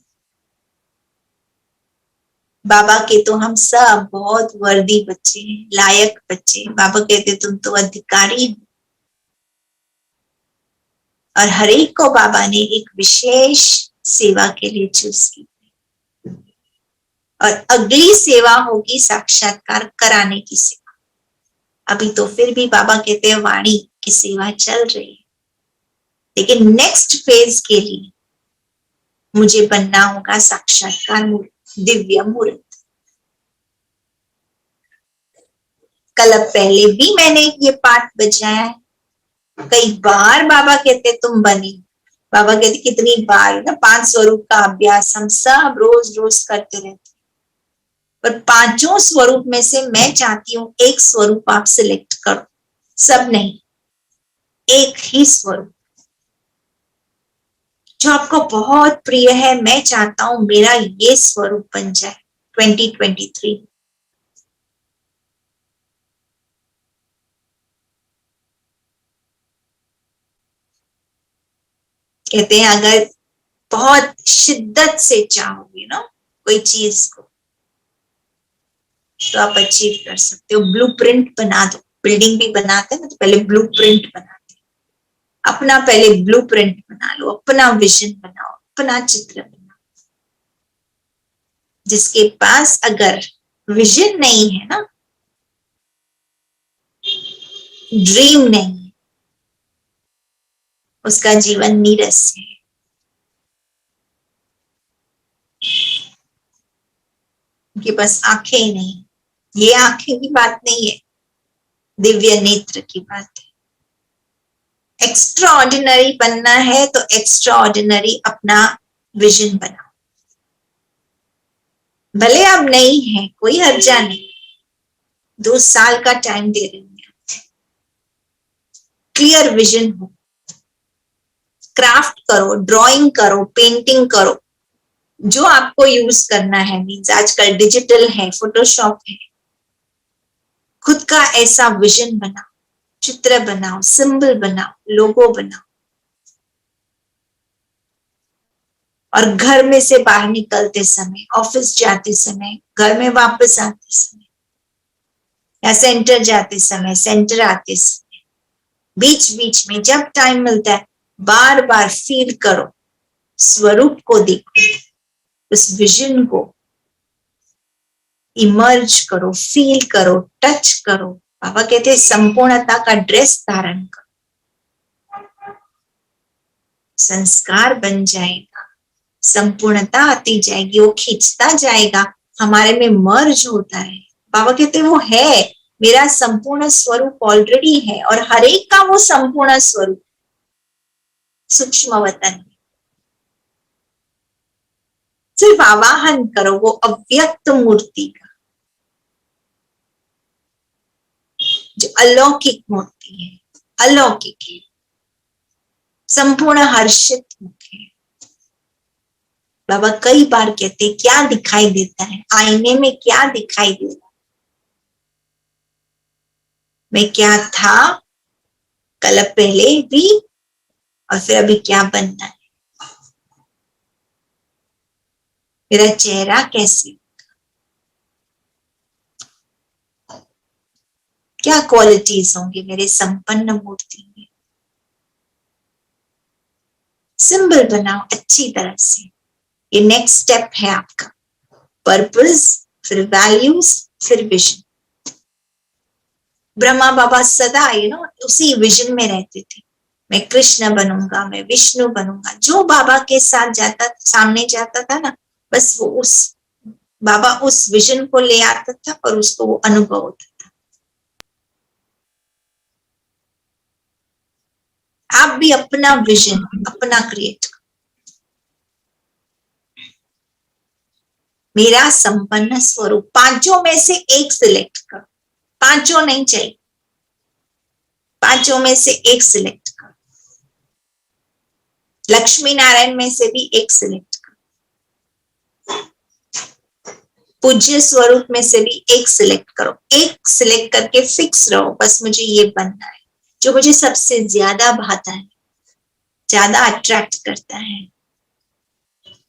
बाबा के तो हम सब बहुत वर्दी बच्चे हैं, लायक बच्चे। बाबा कहते तुम तो अधिकारी हो। और हर एक को बाबा ने एक विशेष सेवा के लिए चूज की, और अगली सेवा होगी साक्षात्कार कराने की सेवा। अभी तो फिर भी बाबा कहते हैं वाणी की सेवा चल रही है, लेकिन नेक्स्ट फेज के लिए मुझे बनना होगा साक्षात्कार मूर्त, दिव्य मूर्त। कल पहले भी मैंने ये पाठ बजाया है, कई बार बाबा कहते तुम बनी। बाबा कहते कितनी बार ना, 5 स्वरूप का अभ्यास हम सब रोज रोज करते रहते, पर 5 स्वरूप में से मैं चाहती हूँ एक स्वरूप आप सिलेक्ट करो, सब नहीं, एक ही स्वरूप जो आपको बहुत प्रिय है। मैं चाहता हूं मेरा ये स्वरूप बन जाए 2023। कहते हैं अगर बहुत शिद्दत से चाहोगे ना कोई चीज को, तो आप अचीव कर सकते हो। ब्लूप्रिंट बना दो, बिल्डिंग भी बनाते हैं ना तो पहले ब्लूप्रिंट बनाते हैं, अपना पहले ब्लूप्रिंट बना लो, अपना विजन बनाओ, अपना चित्र बनाओ। जिसके पास अगर विजन नहीं है ना, ड्रीम नहीं है, उसका जीवन नीरस है। उनके पास आंखें नहीं, ये आंखें की बात नहीं है, दिव्य नेत्र की बात है। एक्स्ट्रा ऑर्डिनरी बनना है तो एक्स्ट्रा ऑर्डिनरी अपना विजन बनाओ। भले आप नहीं है, कोई हर्जा नहीं, 2 साल का टाइम दे रही हूँ, क्लियर विजन हो, क्राफ्ट करो, ड्राइंग करो, पेंटिंग करो, जो आपको यूज करना है। मीन्स आजकल डिजिटल है, फोटोशॉप है, खुद का ऐसा विजन बना, चित्र बनाओ, सिंबल बनाओ, लोगो बनाओ। और घर में से बाहर निकलते समय, ऑफिस जाते समय, घर में वापस आते समय, या सेंटर जाते समय, सेंटर आते समय, बीच बीच में जब टाइम मिलता है बार बार फील करो, स्वरूप को देखो, उस विजन को इमर्ज करो, फील करो, टच करो। बाबा कहते हैं संपूर्णता का ड्रेस धारण करो, संस्कार बन जाएगा, संपूर्णता आती जाएगी, वो खींचता जाएगा, हमारे में मर्ज होता है। बाबा कहते हैं वो है, मेरा संपूर्ण स्वरूप ऑलरेडी है, और हर एक का वो संपूर्ण स्वरूप सूक्ष्म वतन। सिर्फ आवाहन करो वो अव्यक्त मूर्ति का, जो अलौकिक मूर्ति है, अलौकिक है, संपूर्ण हर्षित मुख है। बाबा कई बार कहते हैं क्या दिखाई देता है, आईने में क्या दिखाई देता है, मैं क्या था कल पहले भी, और फिर अभी क्या बनना है, मेरा चेहरा कैसे, क्या क्वालिटीज होंगे मेरे संपन्न मूर्ति में। सिंबल बनाओ अच्छी तरह से, ये नेक्स्ट स्टेप है आपका। पर्पस, फिर वैल्यूज, फिर विजन। ब्रह्मा बाबा सदा उसी विजन में रहते थे, मैं कृष्ण बनूंगा, मैं विष्णु बनूंगा। जो बाबा के साथ जाता, सामने जाता था ना, बस वो उस बाबा उस विजन को ले आता था और उसको वो अनुभव होता था। आप भी अपना विजन अपना क्रिएट करो। मेरा संपन्न स्वरूप, पांचों में से एक सिलेक्ट करो, पांचों नहीं चाहिए, पांचों में से एक सिलेक्ट करो। लक्ष्मी नारायण में से भी एक सिलेक्ट करो, पूज्य स्वरूप में से भी एक सिलेक्ट करो। एक सिलेक्ट करके फिक्स रहो, बस मुझे ये बनना है, जो मुझे सबसे ज्यादा भाता है, ज्यादा अट्रैक्ट करता है।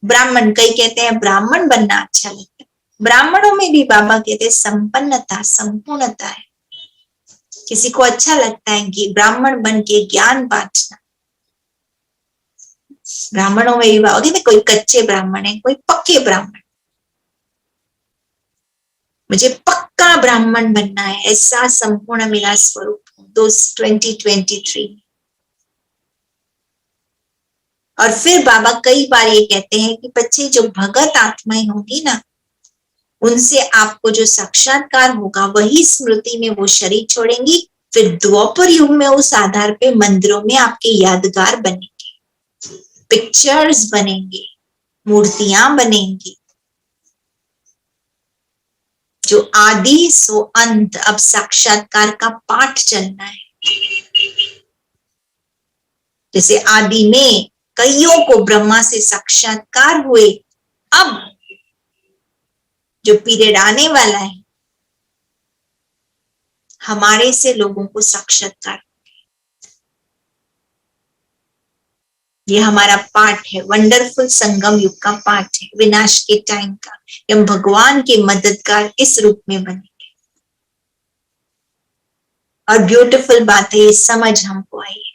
ब्राह्मण, कई कहते हैं ब्राह्मण बनना अच्छा लगता है, ब्राह्मणों में भी बाबा कहते हैं संपन्नता, संपूर्णता है। किसी को अच्छा लगता है कि ब्राह्मण बन के ज्ञान बांटना, ब्राह्मणों में भी बाबा कहते कोई कच्चे ब्राह्मण है, कोई पक्के ब्राह्मण, मुझे पक्का ब्राह्मण बनना है, ऐसा संपूर्ण मेरा स्वरूप 2023। और फिर बाबा कई बार ये कहते हैं कि बच्चे जो भगत आत्माएं होंगी ना, उनसे आपको जो साक्षात्कार होगा वही स्मृति में वो शरीर छोड़ेंगी, फिर द्वापर युग में उस आधार पे मंदिरों में आपके यादगार बनेंगे, पिक्चर्स बनेंगे, मूर्तियां बनेंगी। जो आदि सो अंत, अब साक्षात्कार का पाठ चलना है। जैसे आदि में कईयों को ब्रह्मा से साक्षात्कार हुए, अब जो पीरियड आने वाला है हमारे से लोगों को साक्षात्कार, ये हमारा पाठ है, वंडरफुल संगम युग का पाठ है, विनाश के टाइम का। हम भगवान के मददगार इस रूप में बनेंगे। और ब्यूटीफुल बात है, ये समझ हमको आई है।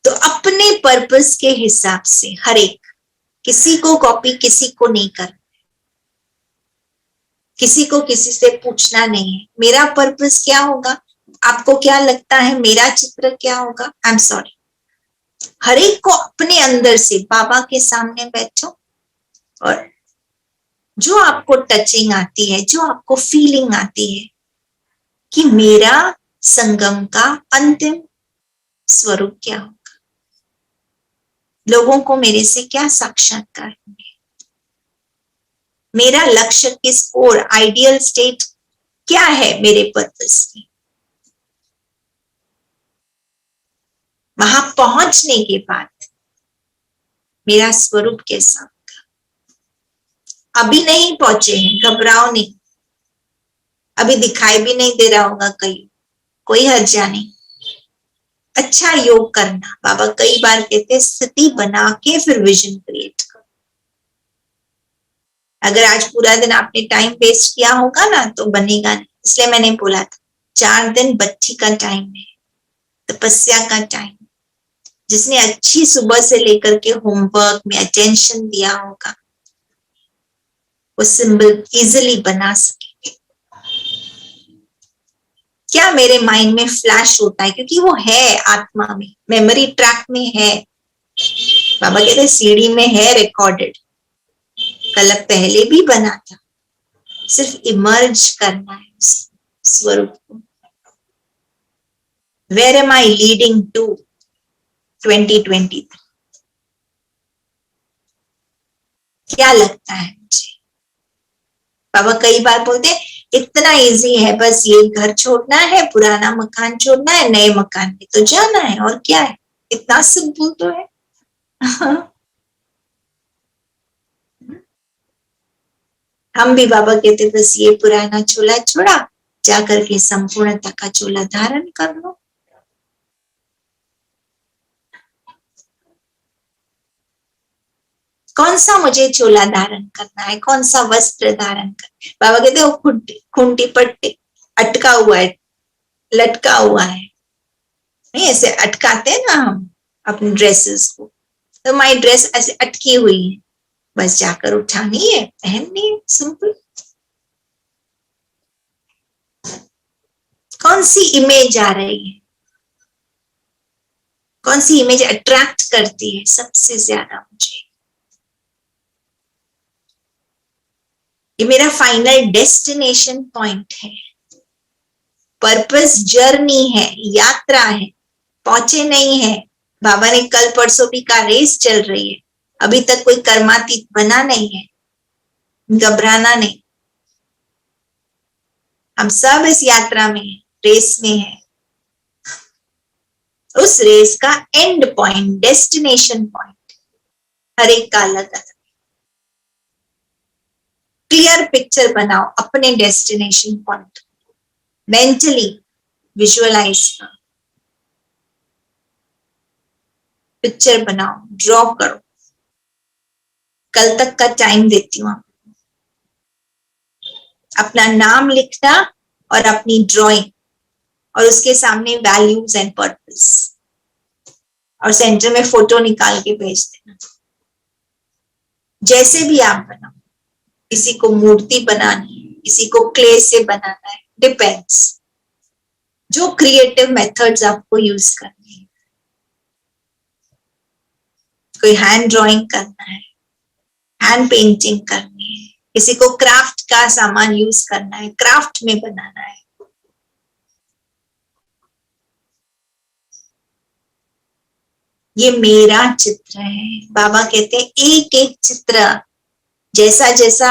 तो अपने पर्पस के हिसाब से हर एक, किसी को कॉपी किसी को नहीं करना, किसी को किसी से पूछना नहीं है मेरा पर्पस क्या होगा, आपको क्या लगता है मेरा चित्र क्या होगा। आई एम सॉरी, हर एक को अपने अंदर से बाबा के सामने बैठो, और जो आपको टचिंग आती है, जो आपको फीलिंग आती है कि मेरा संगम का अंतिम स्वरूप क्या होगा, लोगों को मेरे से क्या साक्षात्कार होंगे, मेरा लक्ष्य किस ओर, आइडियल स्टेट क्या है मेरे पर्पस में, वहां पहुंचने के बाद मेरा स्वरूप कैसा होगा। अभी नहीं पहुंचे हैं, घबराओ नहीं, अभी दिखाई भी नहीं दे रहा होगा कहीं, कोई हर्जा नहीं। अच्छा योग करना, बाबा कई बार कहते हैं स्थिति बना के फिर विजन क्रिएट करो। अगर आज पूरा दिन आपने टाइम वेस्ट किया होगा ना तो बनेगा नहीं। इसलिए मैंने बोला था 4 दिन बच्ची का टाइम है, तपस्या का टाइम। जिसने अच्छी सुबह से लेकर के होमवर्क में अटेंशन दिया होगा वो सिंबल इजिली बना सकेंगे। क्या मेरे माइंड में फ्लैश होता है क्योंकि वो है आत्मा में, मेमोरी ट्रैक में है। बाबा कहते हैं सीडी में है रिकॉर्डेड, कल पहले भी बना था, सिर्फ इमर्ज करना है उस स्वरूप को। Where am I leading to 2023? क्या लगता है मुझे? बाबा कई बार बोलते हैं इतना इजी है, बस ये घर छोड़ना है, पुराना मकान छोड़ना है, नए मकान में तो जाना है, और क्या है, इतना सिंपल तो है। हम भी बाबा कहते बस ये पुराना चोला छोड़ा, जाकर के संपूर्णता का चोला धारण कर लो। कौन सा मुझे चोला धारण करना है, कौन सा वस्त्र धारण करना है? बाबा कहते वो खूंटी पर अटका हुआ है, लटका हुआ है। नहीं ऐसे अटकाते हैं ना हम अपने ड्रेसेस को, तो माई ड्रेस ऐसे अटकी हुई है, बस जाकर उठानी है, पहननी है, सिंपल। कौन सी इमेज आ रही है, कौन सी इमेज अट्रैक्ट करती है सबसे ज्यादा मुझे? ये मेरा फाइनल डेस्टिनेशन पॉइंट है, पर्पस जर्नी है, यात्रा है, पहुंचे नहीं है। बाबा ने कल परसों भी कहा रेस चल रही है, अभी तक कोई कर्मातीत बना नहीं है, घबराना नहीं। हम सब इस यात्रा में है, रेस में है। उस रेस का एंड पॉइंट, डेस्टिनेशन पॉइंट हर एक का अलग अलग। क्लियर पिक्चर बनाओ अपने डेस्टिनेशन पॉइंट, मेंटली विजुअलाइज करो, पिक्चर बनाओ, ड्रॉ करो। कल तक का टाइम देती हूँ, अपना नाम लिखना और अपनी ड्राइंग और उसके सामने वैल्यूज एंड पर्पस, और सेंटर में फोटो निकाल के भेज देना। जैसे भी आप बनाओ, किसी को मूर्ति बनानी है, किसी को क्ले से बनाना है, डिपेंड्स, जो क्रिएटिव मेथड्स आपको यूज करनी है। कोई हैंड ड्राइंग करना है, हैंड पेंटिंग करनी है, किसी को क्राफ्ट का सामान यूज करना है, क्राफ्ट में बनाना है। ये मेरा चित्र है। बाबा कहते हैं एक एक चित्र जैसा जैसा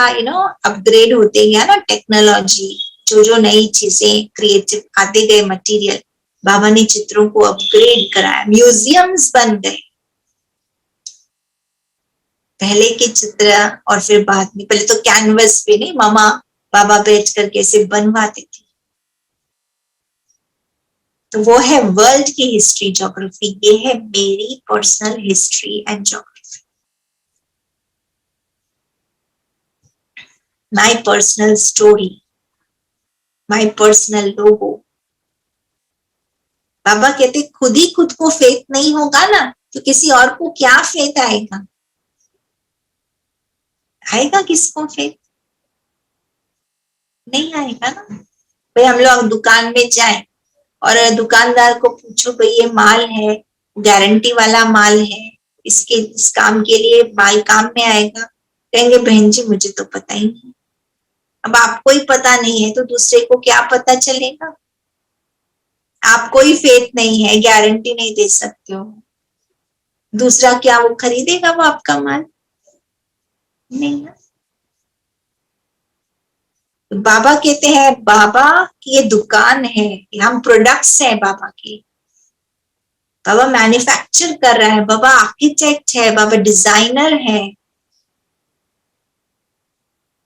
अपग्रेड होते गया ना टेक्नोलॉजी, जो जो नई चीजें क्रिएटिव आते गए मटेरियल, बाबा ने चित्रों को अपग्रेड कराया, म्यूजियम्स बन गए। पहले के चित्र और फिर बाद में, पहले तो कैनवस पे नहीं, मामा बाबा बैठ करके ऐसे बनवाते थे। तो वो है वर्ल्ड की हिस्ट्री ज्योग्राफी, ये है मेरी personal history and geography, my personal story, my personal logo. Baba कहते खुद ही खुद को फेथ नहीं होगा ना तो किसी और को क्या फेथ आएगा? आएगा किसको फेथ? नहीं आएगा ना। भाई हम लोग दुकान में जाए और दुकानदार को पूछो भाई ये माल है, गारंटी वाला माल है, इसके इस काम के लिए माल काम में आएगा? कहेंगे बहन जी मुझे तो पता ही नहीं। अब आपको ही पता नहीं है तो दूसरे को क्या पता चलेगा? आपको ही फेथ नहीं है, गारंटी नहीं दे सकते हो, दूसरा क्या वो खरीदेगा वो आपका माल? नहीं ना। तो बाबा कहते हैं बाबा की ये दुकान है, हम प्रोडक्ट्स हैं बाबा के। बाबा मैन्युफैक्चर कर रहा है, बाबा आर्किटेक्ट है, बाबा डिजाइनर है।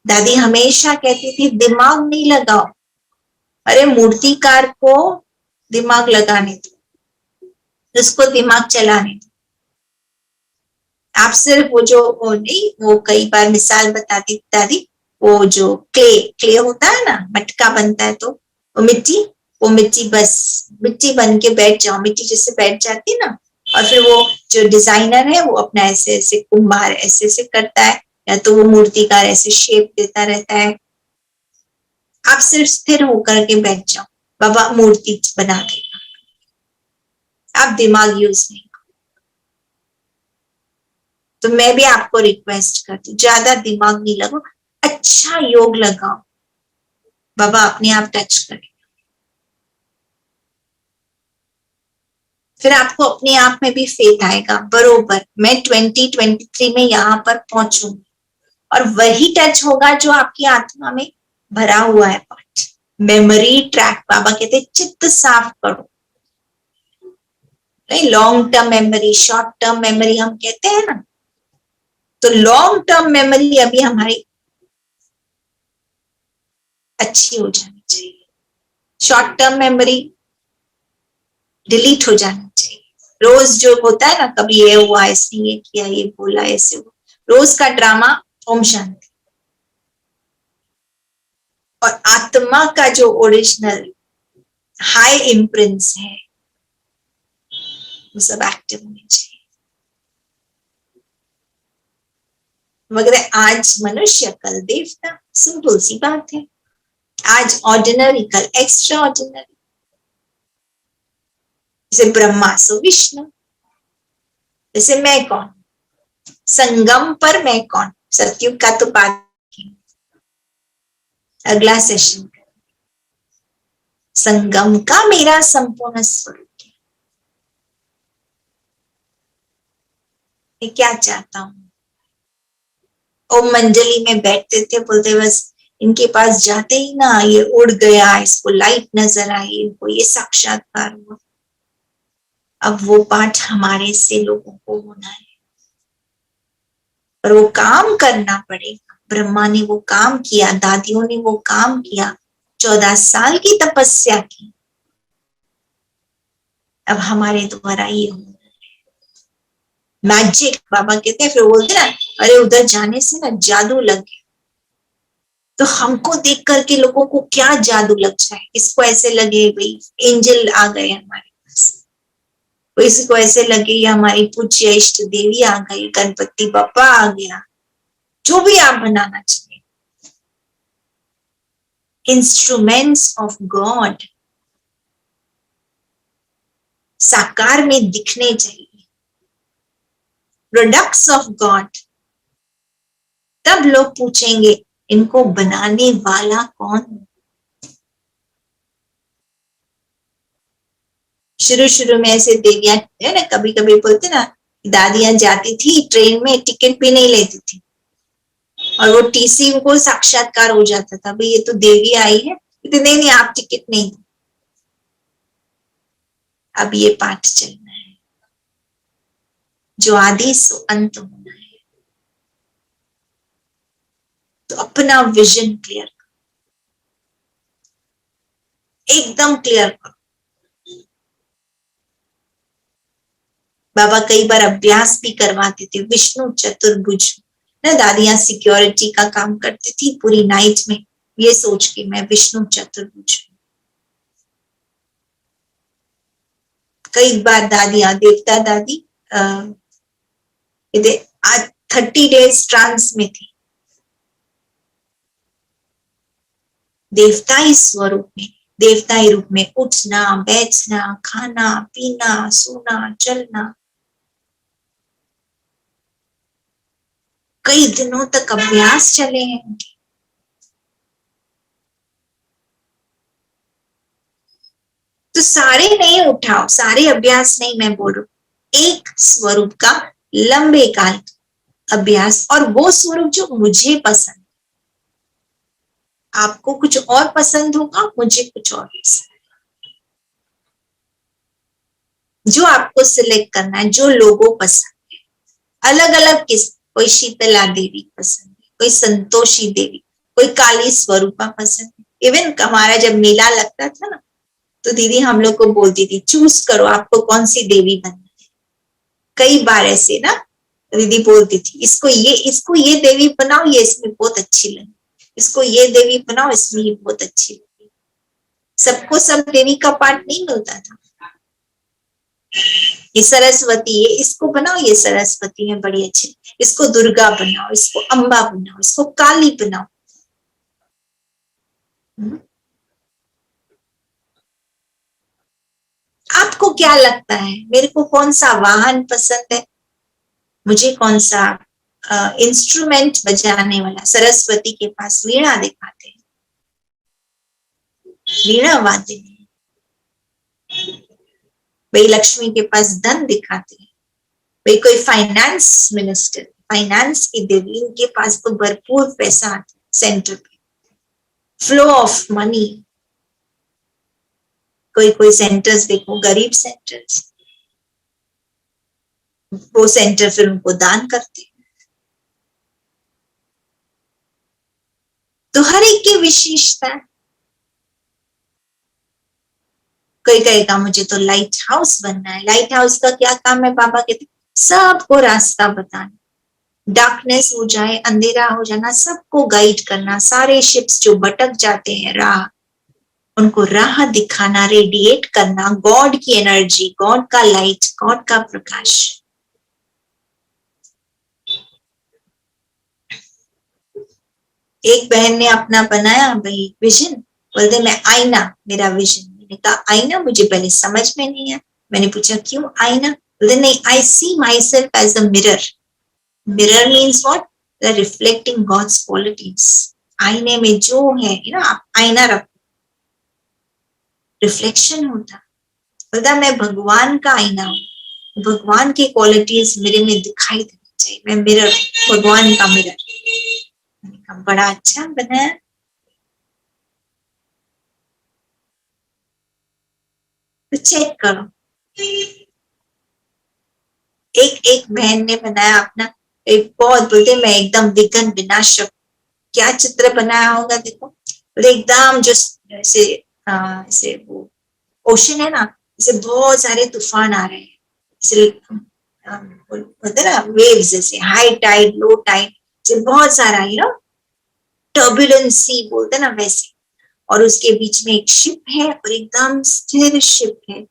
दादी हमेशा कहती थी दिमाग नहीं लगाओ, अरे मूर्तिकार को दिमाग लगाने दो, उसको दिमाग चलाने दो। आप सिर्फ वो जो वो नहीं, वो कई बार मिसाल बताती दादी, वो जो क्ले होता है ना, मटका बनता है तो वो मिट्टी बस मिट्टी बन के बैठ जाओ, मिट्टी जैसे बैठ जाती है ना, और फिर वो जो डिजाइनर है वो अपना ऐसे ऐसे कुम्हार ऐसे ऐसे करता है, या तो वो मूर्तिकार ऐसे शेप देता रहता है। आप सिर्फ स्थिर होकर के बैठ जाओ, बाबा मूर्ति बना देगा, आप दिमाग यूज नहीं। तो मैं भी आपको रिक्वेस्ट करती हूँ, ज्यादा दिमाग नहीं लगाओ, अच्छा योग लगाओ, बाबा अपने आप टच करें। फिर आपको अपने आप में भी फेथ आएगा, बरोबर मैं 2023 में यहाँ पर पहुंचूंगी, और वही टच होगा जो आपकी आत्मा में भरा हुआ है पाठ। मेमोरी ट्रैक, बाबा कहते हैं चित्त साफ करो। नहीं, long term memory, short term memory हम कहते हैं ना, तो लॉन्ग टर्म मेमोरी अभी हमारी अच्छी हो जानी चाहिए, शॉर्ट टर्म मेमोरी डिलीट हो जाना चाहिए। रोज जो होता है ना, कभी ये हुआ, इसने ये किया, ये बोला, ऐसे हुआ, रोज का ड्रामा, ओम शांति। और आत्मा का जो ओरिजिनल हाई इम्प्रिंट्स है वो सब एक्टिव होने चाहिए। मगर आज मनुष्य कल देवता, सिंपल सी बात है। आज ऑर्डिनरी कल एक्स्ट्रा ऑर्डिनरी, जैसे ब्रह्मा सो विष्णु, जैसे मैं कौन, संगम पर मैं कौन। सतयुग का तो बात अगला सेशन, संगम का मेरा संपूर्ण स्वरूप है। मैं क्या चाहता हूं, ओम मंजली में बैठते थे, बोलते बस इनके पास जाते ही ना ये उड़ गया, इसको लाइट नजर आई, इनको ये साक्षात्कार हुआ। अब वो पाठ हमारे से लोगों को होना है, पर वो काम करना पड़ेगा। ब्रह्मा ने वो काम किया, दादियों ने वो काम किया, 14 साल की तपस्या की, अब हमारे द्वारा ये होना है। मैजिक बाबा कहते हैं, फिर बोलते ना, अरे उधर जाने से ना जादू लग गया। तो हमको देख करके लोगों को क्या जादू लग जाए, इसको ऐसे लगे भाई एंजल आ गए हमारे पास, किसी को ऐसे लगे हमारी पूज्य इष्ट देवी आ गई, गणपति बप्पा आ गया, जो भी आप बनाना चाहिए, इंस्ट्रूमेंट्स ऑफ गॉड साकार में दिखने चाहिए, प्रोडक्ट्स ऑफ गॉड। तब लोग पूछेंगे इनको बनाने वाला कौन है। शुरू में ऐसे देवियां है ना, कभी कभी बोलते ना, दादियां जाती थी ट्रेन में, टिकट भी नहीं लेती थी, और वो टीसी को साक्षात्कार हो जाता था, भाई ये तो देवी आई है, नहीं नहीं आप टिकट नहीं। अब ये पाठ चलना है, जो आदि सो अंत होना है। तो अपना विजन क्लियर करो, एकदम क्लियर करो। बाबा कई बार अभ्यास भी करवाते थे, विष्णु चतुर्भुज ना, दादियां सिक्योरिटी का काम करती थी पूरी नाइट में, ये सोच के मैं विष्णु चतुर्भुज। कई बार दादियां, देवता दादी आज 30 डेज ट्रांस में थी, देवताई स्वरूप में, देवताई रूप में, उठना बैठना, खाना पीना, सोना चलना, कई दिनों तक अभ्यास चले हैं उनके। तो सारे नहीं उठाओ, सारे अभ्यास नहीं मैं बोल रहा हूं, एक स्वरूप का लंबे काल अभ्यास, और वो स्वरूप जो मुझे पसंद, आपको कुछ और पसंद होगा, मुझे कुछ और पसंद, जो आपको सिलेक्ट करना है, जो लोगों पसंद है, अलग अलग किस, कोई शीतला देवी पसंद है, कोई संतोषी देवी, कोई काली स्वरूपा पसंद है, इवन हमारा जब मेला लगता था ना, तो दीदी हम लोग को बोलती थी चूज करो आपको कौन सी देवी बनना है। कई बार ऐसे ना दीदी बोलती थी इसको ये देवी बनाओ, ये इसमें बहुत अच्छी लगी, इसको ये देवी बनाओ, इसमें ये बहुत अच्छी लगी। सबको सब देवी का पार्ट नहीं मिलता था। ये सरस्वती है, इसको बनाओ, ये सरस्वती है बड़ी अच्छी, इसको दुर्गा बनाओ, इसको अम्बा बनाओ, इसको काली बनाओ। आपको क्या लगता है मेरे को कौन सा वाहन पसंद है, मुझे कौन सा इंस्ट्रूमेंट बजाने वाला? सरस्वती के पास वीणा दिखाते हैं, वीणा वाद्य नहीं। भाई लक्ष्मी के पास धन दिखाते हैं, भाई कोई फाइनेंस मिनिस्टर, फाइनेंस की देवी, इनके पास तो भरपूर पैसा आता है सेंटर पे, फ्लो ऑफ मनी। कोई कोई सेंटर्स देखो गरीब सेंटर्स, वो सेंटर फिर उनको दान करते हैं। तो हर एक की विशेषता है। कोई कहेगा मुझे तो लाइट हाउस बनना है। लाइट हाउस का क्या काम है? बाबा कहते सबको रास्ता बताना, डार्कनेस हो जाए, अंधेरा हो जाना, सबको गाइड करना, सारे शिप्स जो भटक जाते हैं राह, उनको राह दिखाना, रेडिएट करना, गॉड की एनर्जी, गॉड का लाइट, गॉड का प्रकाश। एक बहन ने अपना बनाया भाई विजन, बोलते मैं आईना, मेरा विजन। मैंने कहा आईना? मुझे पहले समझ में नहीं आया। मैंने पूछा क्यों आईना? बोलते नहीं, I see my self as a mirror. Mirror means what? Reflecting God's qualities. आईने में जो है आप आईना रखो, रिफ्लेक्शन होता। बोलता मैं भगवान का आईना हूँ, भगवान की क्वालिटीज मेरे में दिखाई देनी चाहिए, मैं मिरर, भगवान का मिरर। बड़ा अच्छा बनाया। तो चेक करो। एक बहन ने बनाया अपना, एक बहुत बोलते मैं एकदम विघ्न विनाशक। क्या चित्र बनाया होगा देखो, बोले एकदम जो ऐसे वो ओशन है ना, जैसे बहुत सारे तूफान आ रहे हैं, बोलते ना वेव्स, जैसे हाई टाइड लो टाइड, बहुत सारा टर्बुलेंसी बोलते ना वैसे। और उसके बीच में एक शिप है और एकदम स्थिर शिप है,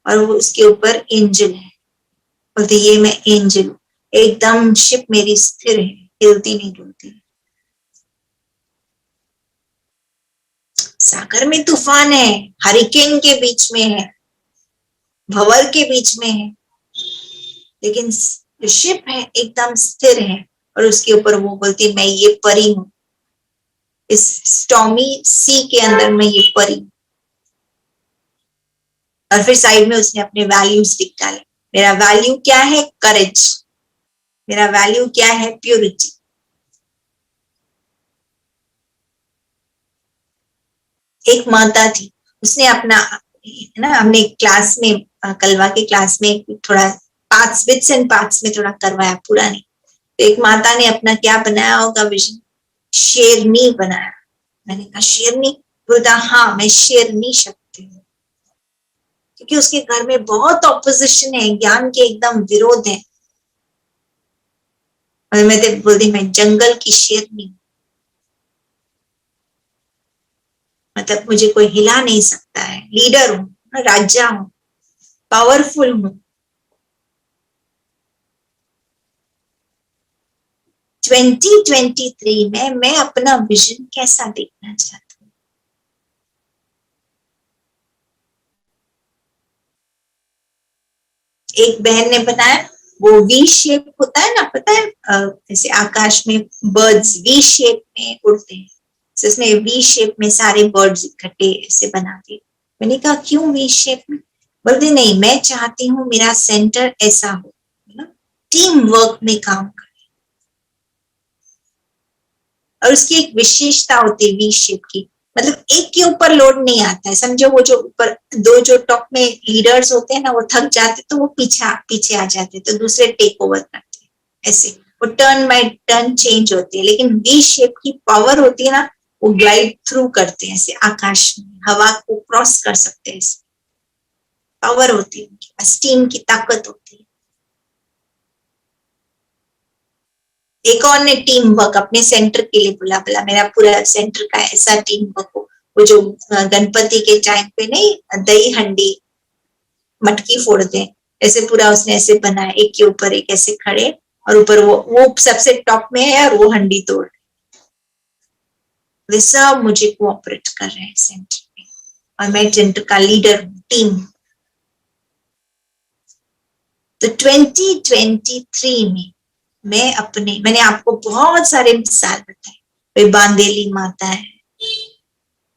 और वो उसके ऊपर एंजल है। बोलते ये मैं एंजल हूँ, एकदम शिप मेरी स्थिर है, हिलती नहीं डुलती। सागर में तूफान है, हरिकेन के बीच में है, भंवर के बीच में है, लेकिन जो शिप है एकदम स्थिर है, और उसके ऊपर वो बोलती मैं ये परी हूँ, इस स्टॉर्मी सी के अंदर मैं ये परी। और फिर साइड में उसने अपने वैल्यूज लिख डाले। मेरा वैल्यू क्या है? करेज। मेरा वैल्यू क्या है? प्योरिटी। एक माता थी, उसने अपना ना, हमने क्लास में कलवा के क्लास में थोड़ा पार्ट्स, बिट्स एंड पार्ट्स में थोड़ा करवाया, पूरा नहीं। तो एक माता ने अपना क्या बनाया होगा विजन? शेरनी बनाया। मैंने कहा शेरनी? बोलता हाँ मैं शेरनी शक्ति हूँ, क्योंकि उसके घर में बहुत ऑपोजिशन है, ज्ञान के एकदम विरोध है। और मैं तो बोलती मैं जंगल की शेरनी, मतलब मुझे कोई हिला नहीं सकता है, लीडर हूँ, राजा हूँ, पावरफुल हूँ। 2023 में मैं अपना विजन कैसा देखना चाहती हूँ? एक बहन ने बताया वो वी शेप होता है ना, पता है जैसे आकाश में बर्ड्स वी शेप में उड़ते हैं, जिसमें वी शेप में सारे बर्ड्स इकट्ठे ऐसे बनाते। मैंने कहा क्यों वी शेप में? बोलते नहीं, मैं चाहती हूँ मेरा सेंटर ऐसा हो, टीम वर्क में काम करे। और उसकी एक विशेषता होती है वी शेप की, मतलब एक के ऊपर लोड नहीं आता है। समझो वो जो ऊपर दो जो टॉप में लीडर्स होते हैं ना, वो थक जाते तो वो पीछे आ जाते, तो दूसरे टेक ओवर करते हैं। ऐसे वो टर्न बाय टर्न चेंज होती है, लेकिन वी शेप की पावर होती है ना, वो ग्लाइड थ्रू करते हैं ऐसे आकाश में, हवा को क्रॉस कर सकते हैं, पावर होती है उनके पास, टीम की ताकत होती है। एक और ने टीम वर्क अपने सेंटर के लिए बोला, बोला मेरा पूरा सेंटर का ऐसा टीम वर्क हो, वो जो गणपति के टाइम पे नहीं दही हंडी मटकी फोड़ते हैं, ऐसे पूरा उसने ऐसे बनाया, एक के ऊपर एक ऐसे खड़े, और ऊपर वो सबसे टॉप में है और वो हंडी तोड़, वे सब मुझे कोऑपरेट कर रहे हैं सेंटर में, और मैं सेंटर का लीडर हूँ, टीम। तो 2023 में मैंने आपको बहुत सारे मिसाल बताए, कोई बांदेली माता है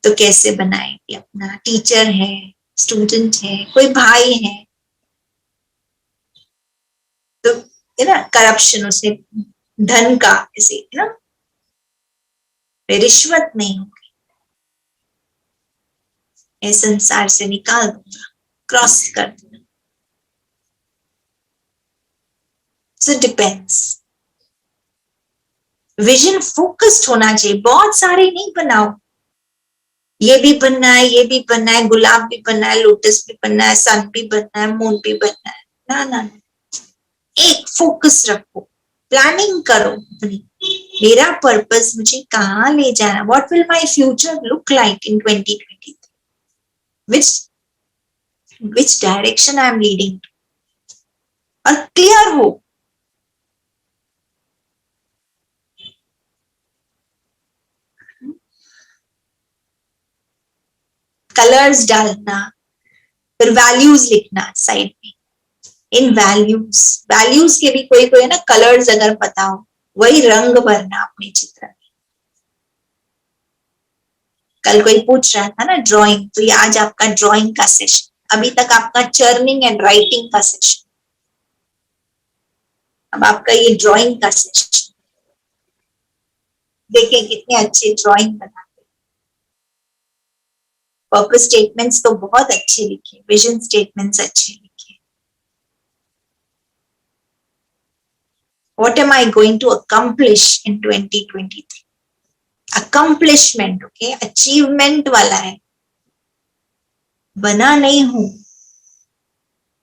तो कैसे बनाएंगे, अपना टीचर है, स्टूडेंट है, कोई भाई है तो है ना, करप्शन उसने धन का ऐसे है ना, रिश्वत नहीं होगी, मैं संसार से निकाल दूंगा, क्रॉस कर दूंगा। सो डिपेंड्स, विजन फोकस्ड होना चाहिए, बहुत सारे नहीं बनाओ, ये भी बनना है, ये भी बनना है, गुलाब भी बनना है, लोटस भी बनना है, सन भी बनना है, मून भी बनना है, ना ना ना, एक फोकस रखो, प्लानिंग करो अपनी, मेरा पर्पस मुझे कहाँ ले जाना, what will my future look like in 2023, which direction I am leading, और क्लियर हो। कलर्स डालना, फिर वैल्यूज लिखना साइड में, इन वैल्यूज के भी कोई कोई है ना, कलर्स अगर पता हो वही रंग भरना अपने चित्र में। कल कोई पूछ रहा था ना ड्राइंग, तो ये आज आपका ड्राइंग का सेशन, अभी तक आपका चर्निंग एंड राइटिंग का सेशन, अब आपका ये ड्राइंग का सेशन। देखिए कितने अच्छे ड्राइंग बनाते, पर्पस स्टेटमेंट्स तो बहुत अच्छे लिखे, विजन स्टेटमेंट्स अच्छे लिखे। What am I going to accomplish in 2023? Accomplishment, okay? Achievement वाला है, बना नहीं हूं,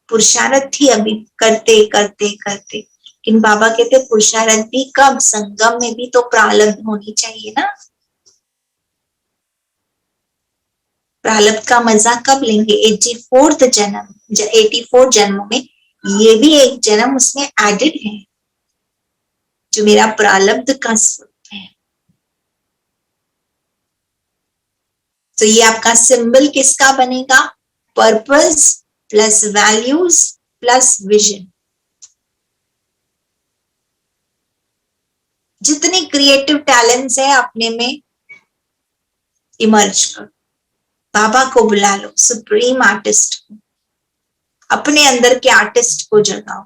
पुरुषार्थ थी अभी करते करते करते, लेकिन बाबा कहते पुरुषार्थ भी कब, संगम में भी तो प्रारब्ध होनी चाहिए ना, प्रारब्ध का मजा कब लेंगे, 84 जन्मों में ये भी एक जन्म उसमें एडेड है, जो मेरा प्रारब्ध का स्वरूप है। तो ये आपका सिंबल किसका बनेगा, purpose plus values plus vision. जितने क्रिएटिव टैलेंट्स है अपने में इमर्ज करो, बाबा को बुला लो, सुप्रीम आर्टिस्ट को, अपने अंदर के आर्टिस्ट को जगाओ।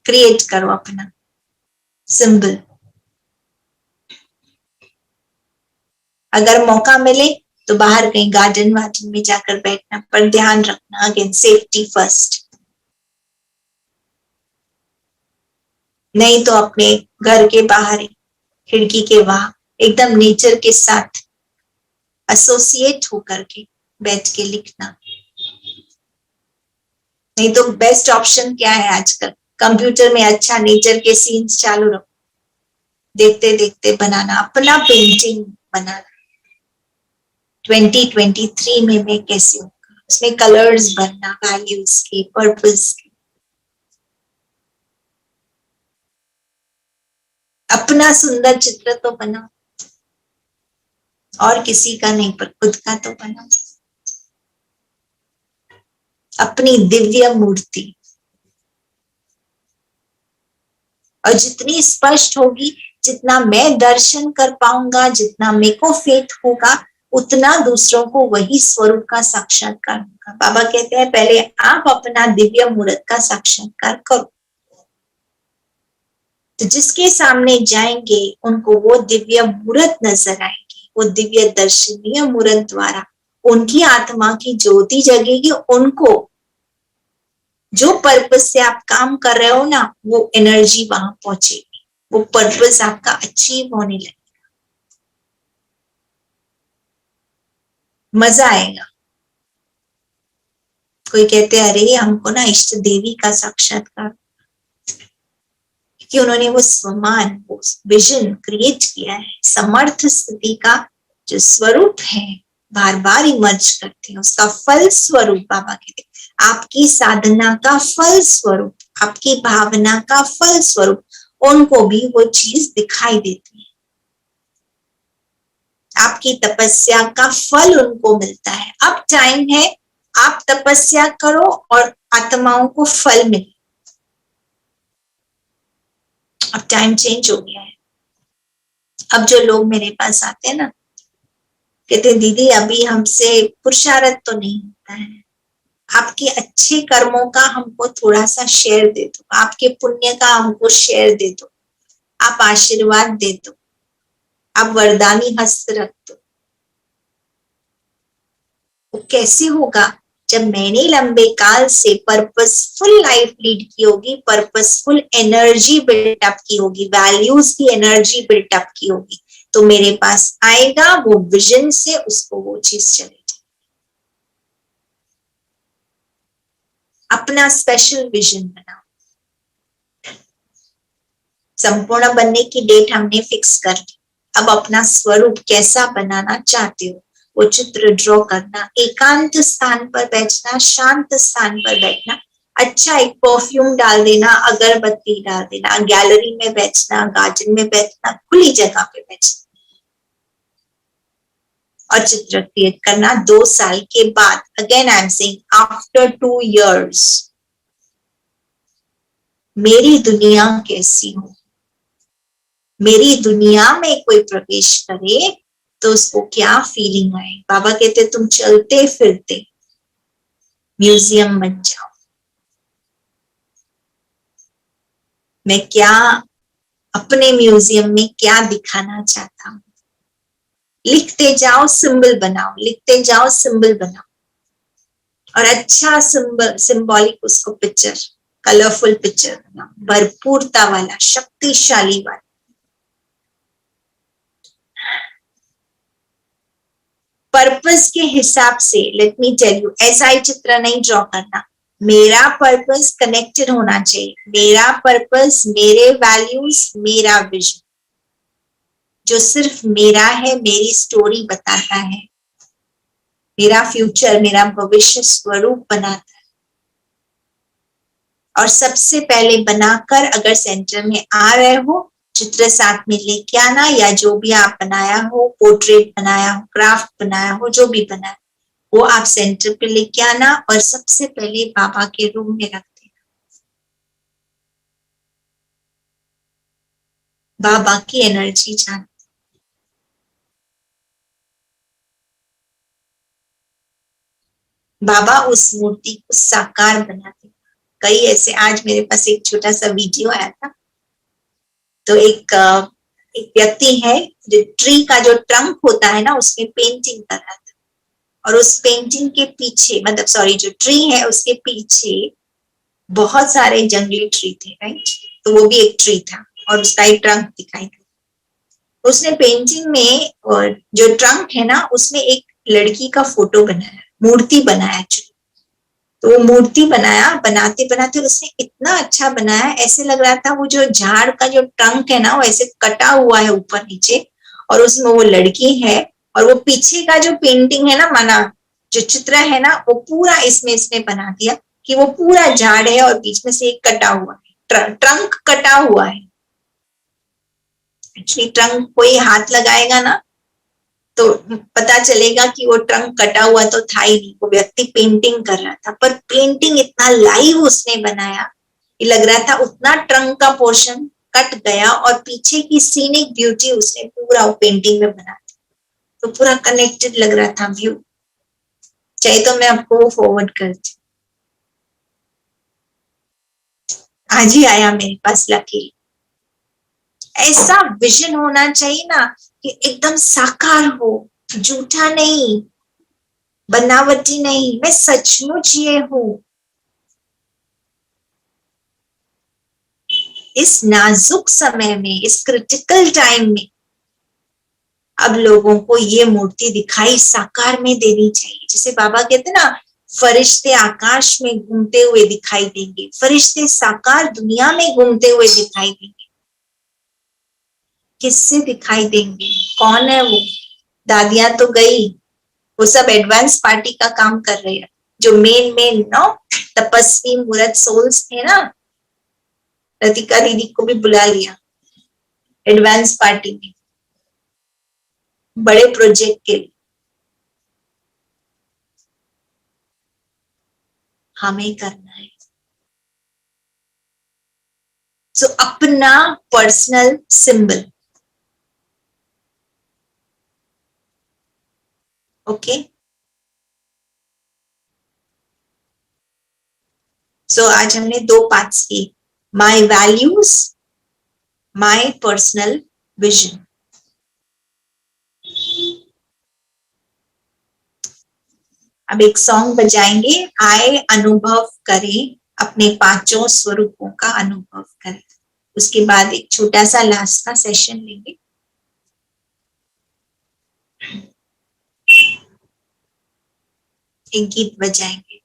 क्रिएट करो अपना सिंबल। अगर मौका मिले तो बाहर कहीं गार्डन वार्डन में जाकर बैठना, पर ध्यान रखना अगेन सेफ्टी फर्स्ट, नहीं तो अपने घर के बाहर खिड़की के वहां एकदम नेचर के साथ एसोसिएट होकर के बैठ के लिखना। नहीं तो बेस्ट ऑप्शन क्या है आजकल, कंप्यूटर में अच्छा नेचर के सीन्स चालू रखो, देखते देखते बनाना, अपना पेंटिंग बनाना। 2023 में मैं कैसे होगा, उसमें कलर्स भरना, वैल्यूज के, पर्पस के, अपना सुंदर चित्र तो बनाओ, और किसी का नहीं पर खुद का तो बनाओ, अपनी दिव्य मूर्ति। और जितनी स्पष्ट होगी, जितना मैं दर्शन कर पाऊंगा, जितना मेरे को फेथ होगा, उतना दूसरों को वही स्वरूप का साक्षात्कार होगा। बाबा कहते हैं पहले आप अपना दिव्य मूर्त का साक्षात्कार करो, तो जिसके सामने जाएंगे उनको वो दिव्य मूर्त नजर आएगी, वो दिव्य दर्शनीय मूर्त द्वारा उनकी आत्मा की ज्योति जगेगी, उनको जो पर्पस से आप काम कर रहे हो ना, वो एनर्जी वहां पहुंचेगी, वो पर्पस आपका अचीव होने लगेगा, मजा आएगा। कोई कहते हैं अरे हमको ना इष्ट देवी का साक्षात्कार, क्योंकि उन्होंने वो स्वमान, वो विजन क्रिएट किया है। समर्थ स्थिति का जो स्वरूप है बार बार इमर्ज करते हैं, उसका फल स्वरूप बाबा कहते हैं, आपकी साधना का फल स्वरूप, आपकी भावना का फल स्वरूप, उनको भी वो चीज दिखाई देती है। आपकी तपस्या का फल उनको मिलता है। अब टाइम है आप तपस्या करो और आत्माओं को फल मिले। अब टाइम चेंज हो गया है। अब जो लोग मेरे पास आते हैं ना, कहते हैं दीदी अभी हमसे पुरुषार्थ तो नहीं होता है, आपके अच्छे कर्मों का हमको थोड़ा सा शेयर दे दो, आपके पुण्य का हमको शेयर दे दो, आप आशीर्वाद दे दो, आप वरदानी हस्त रख दो। वो कैसे होगा? जब मैंने लंबे काल से पर्पसफुल लाइफ लीड की होगी, पर्पसफुल एनर्जी बिल्टअप की होगी, वैल्यूज की एनर्जी बिल्टअप की होगी, तो मेरे पास आएगा वो विजन से, उसको वो चीज चलेगी। अपना स्पेशल विजन बनाओ। संपूर्ण बनने की डेट हमने फिक्स कर ली। अब अपना स्वरूप कैसा बनाना चाहते हो वो चित्र ड्रॉ करना, एकांत स्थान पर बैठना, शांत स्थान पर बैठना, अच्छा एक परफ्यूम डाल देना, अगरबत्ती डाल देना, गैलरी में बैठना, गार्डन में बैठना, खुली जगह पे बैठना और चित्र क्रिएट करना। 2 साल के बाद, again I am saying after 2 years, मेरी दुनिया कैसी हो, मेरी दुनिया में कोई प्रवेश करे तो उसको क्या फीलिंग आए। बाबा कहते तुम चलते फिरते म्यूजियम बन जाओ। मैं क्या अपने म्यूजियम में क्या दिखाना चाहता हूँ, लिखते जाओ सिंबल बनाओ, लिखते जाओ सिंबल बनाओ, और अच्छा सिंबल, सिंबॉलिक उसको पिक्चर, कलरफुल पिक्चर बनाओ, भरपूरता वाला, शक्तिशाली वाला। पर्पस के हिसाब से लेट मी टेल यू, ऐसा ही चित्र नहीं ड्रॉ करना। मेरा पर्पस कनेक्टेड होना चाहिए, मेरा पर्पस, मेरे वैल्यूज, मेरा विजन, जो सिर्फ मेरा है, मेरी स्टोरी बताता है, मेरा फ्यूचर, मेरा भविष्य स्वरूप बनाता है। और सबसे पहले बनाकर अगर सेंटर में आ रहे हो, चित्र साथ में लेके आना, या जो भी आप बनाया हो, पोर्ट्रेट बनाया हो, क्राफ्ट बनाया हो, जो भी बनाया वो आप सेंटर पे लेके आना और सबसे पहले बाबा के रूम में रख देना। बाबा की एनर्जी जान, बाबा उस मूर्ति को साकार बना देगा। कई ऐसे, आज मेरे पास एक छोटा सा वीडियो आया था, तो एक व्यक्ति है जो ट्री का जो ट्रंक होता है ना, उसमें पेंटिंग कर रहा था, और उस पेंटिंग के पीछे, मतलब सॉरी, जो ट्री है उसके पीछे बहुत सारे जंगली ट्री थे, राइट, तो वो भी एक ट्री था और उसका एक ट्रंक दिखाई दिया। उसने पेंटिंग में, और जो ट्रंक है ना उसमें एक लड़की का फोटो बनाया, मूर्ति बनाया। तो वो मूर्ति बनाया, बनाते बनाते उसने इतना अच्छा बनाया, ऐसे लग रहा था वो जो झाड़ का जो ट्रंक है ना वो ऐसे कटा हुआ है ऊपर नीचे, और उसमें वो लड़की है, और वो पीछे का जो पेंटिंग है ना, माना जो चित्र है ना, वो पूरा इसमें इसने बना दिया कि वो पूरा झाड़ है और बीच में से एक कटा हुआ है, ट्रंक कटा हुआ है। एक्चुअली ट्रंक कोई हाथ लगाएगा ना तो पता चलेगा कि वो ट्रंक कटा हुआ तो था ही नहीं, वो व्यक्ति पेंटिंग कर रहा था, पर पेंटिंग इतना लाइव उसने बनाया, ये लग रहा था उतना ट्रंक का पोर्शन कट गया और पीछे की सीनिक ब्यूटी उसने पूरा वो पेंटिंग में बना दी, तो पूरा कनेक्टेड लग रहा था व्यू। चाहे तो मैं आपको फॉरवर्ड करती, आज ही आया मेरे पास लकीली। ऐसा विजन होना चाहिए ना कि एकदम साकार हो, झूठा नहीं, बनावटी नहीं, मैं सचमुच ये हूँ। इस नाजुक समय में, इस क्रिटिकल टाइम में अब लोगों को ये मूर्ति दिखाई साकार में देनी चाहिए। जैसे बाबा कहते ना, फरिश्ते आकाश में घूमते हुए दिखाई देंगे, फरिश्ते साकार दुनिया में घूमते हुए दिखाई देंगे। किससे दिखाई देंगे? कौन है वो? दादियां तो गई, वो सब एडवांस पार्टी का काम कर रहे हैं। जो मेन तपस्वी मूर्त सोल्स थे ना, रतिका दीदी को भी बुला लिया एडवांस पार्टी में, बड़े प्रोजेक्ट के लिए। हमें करना है। सो अपना पर्सनल सिंबल, ओके। सो आज हमने 2 पार्ट्स की, my values, my personal vision. अब एक सॉन्ग बजाएंगे, आए अनुभव करें, अपने 5 स्वरूपों का अनुभव करें। उसके बाद एक छोटा सा लास्ट का सेशन लेंगे। एक गीत बजाएंगे।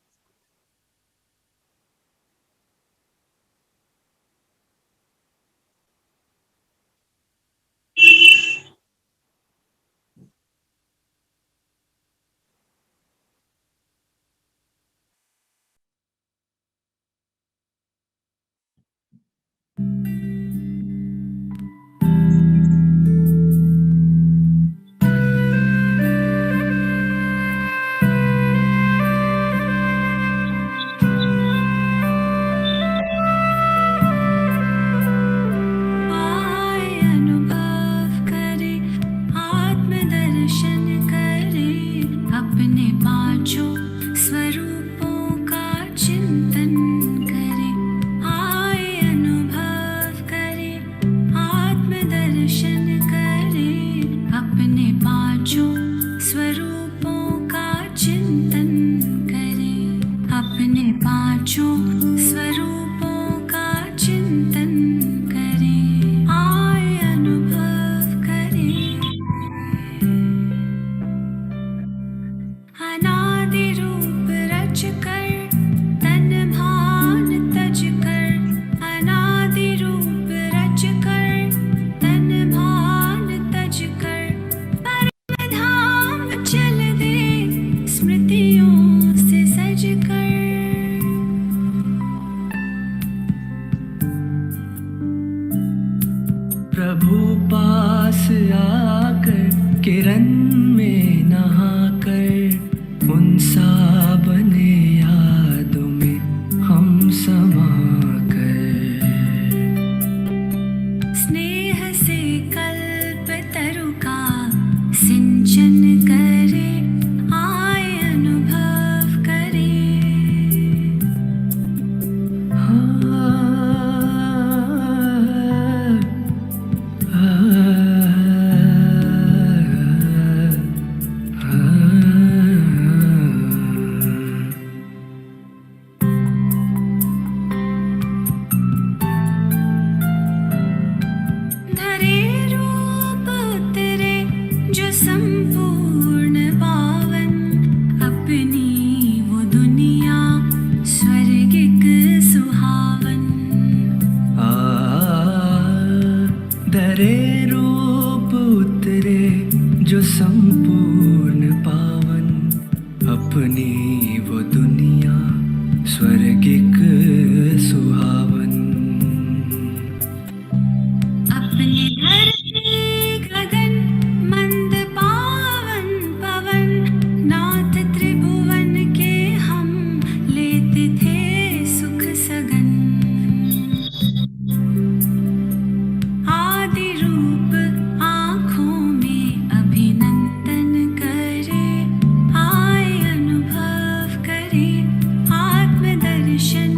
आत्मदर्शन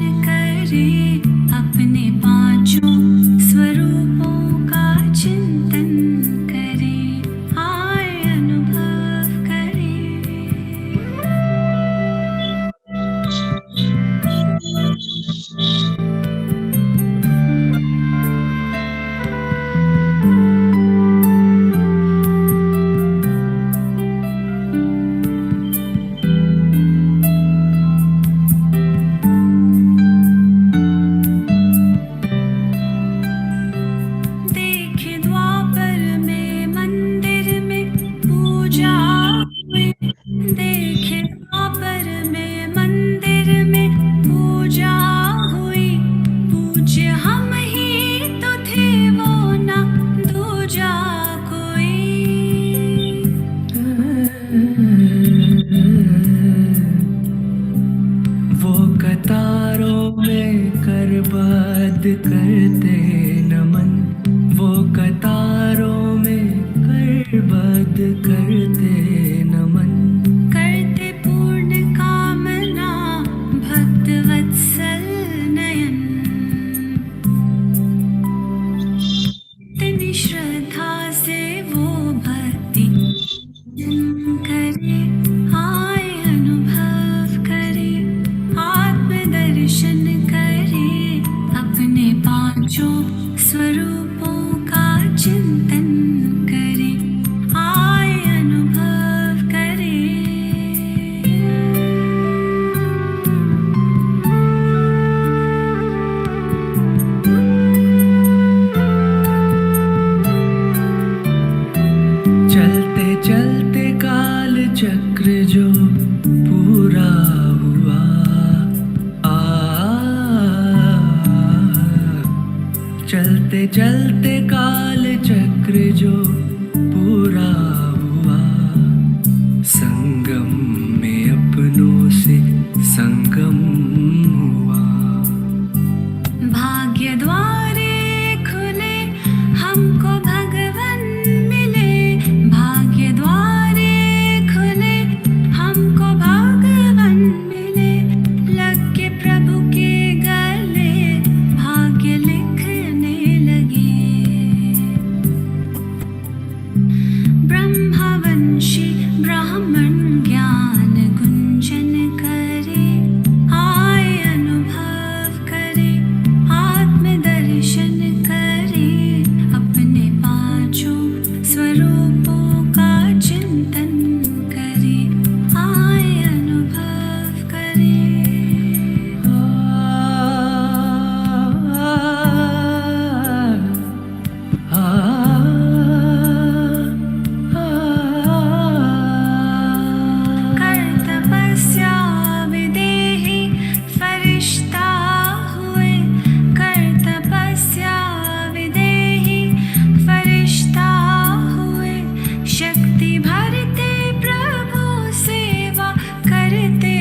चलते काल चक्र जो पूरा हुआ, संगम में अपनों से संगम हुआ। भाग्य द्वारे खुले हमको भगवन मिले, भाग्य द्वारे खुले हमको भगवन मिले। लग के प्रभु के गले भाग्य लिखने लगे। ब्रह्मवंशी ब्राह्मण ज्ञान गुंजन करे, आए अनुभव करे, आत्मदर्शन करे, अपने पांचों स्वरूपों का चिंतन करे, आए अनुभव करे। कर तपस्या विदेही फरिश्ता हुए, कर तपस्या विदेही फरिश्ता हुए। शक्ति भरते प्रभु सेवा करते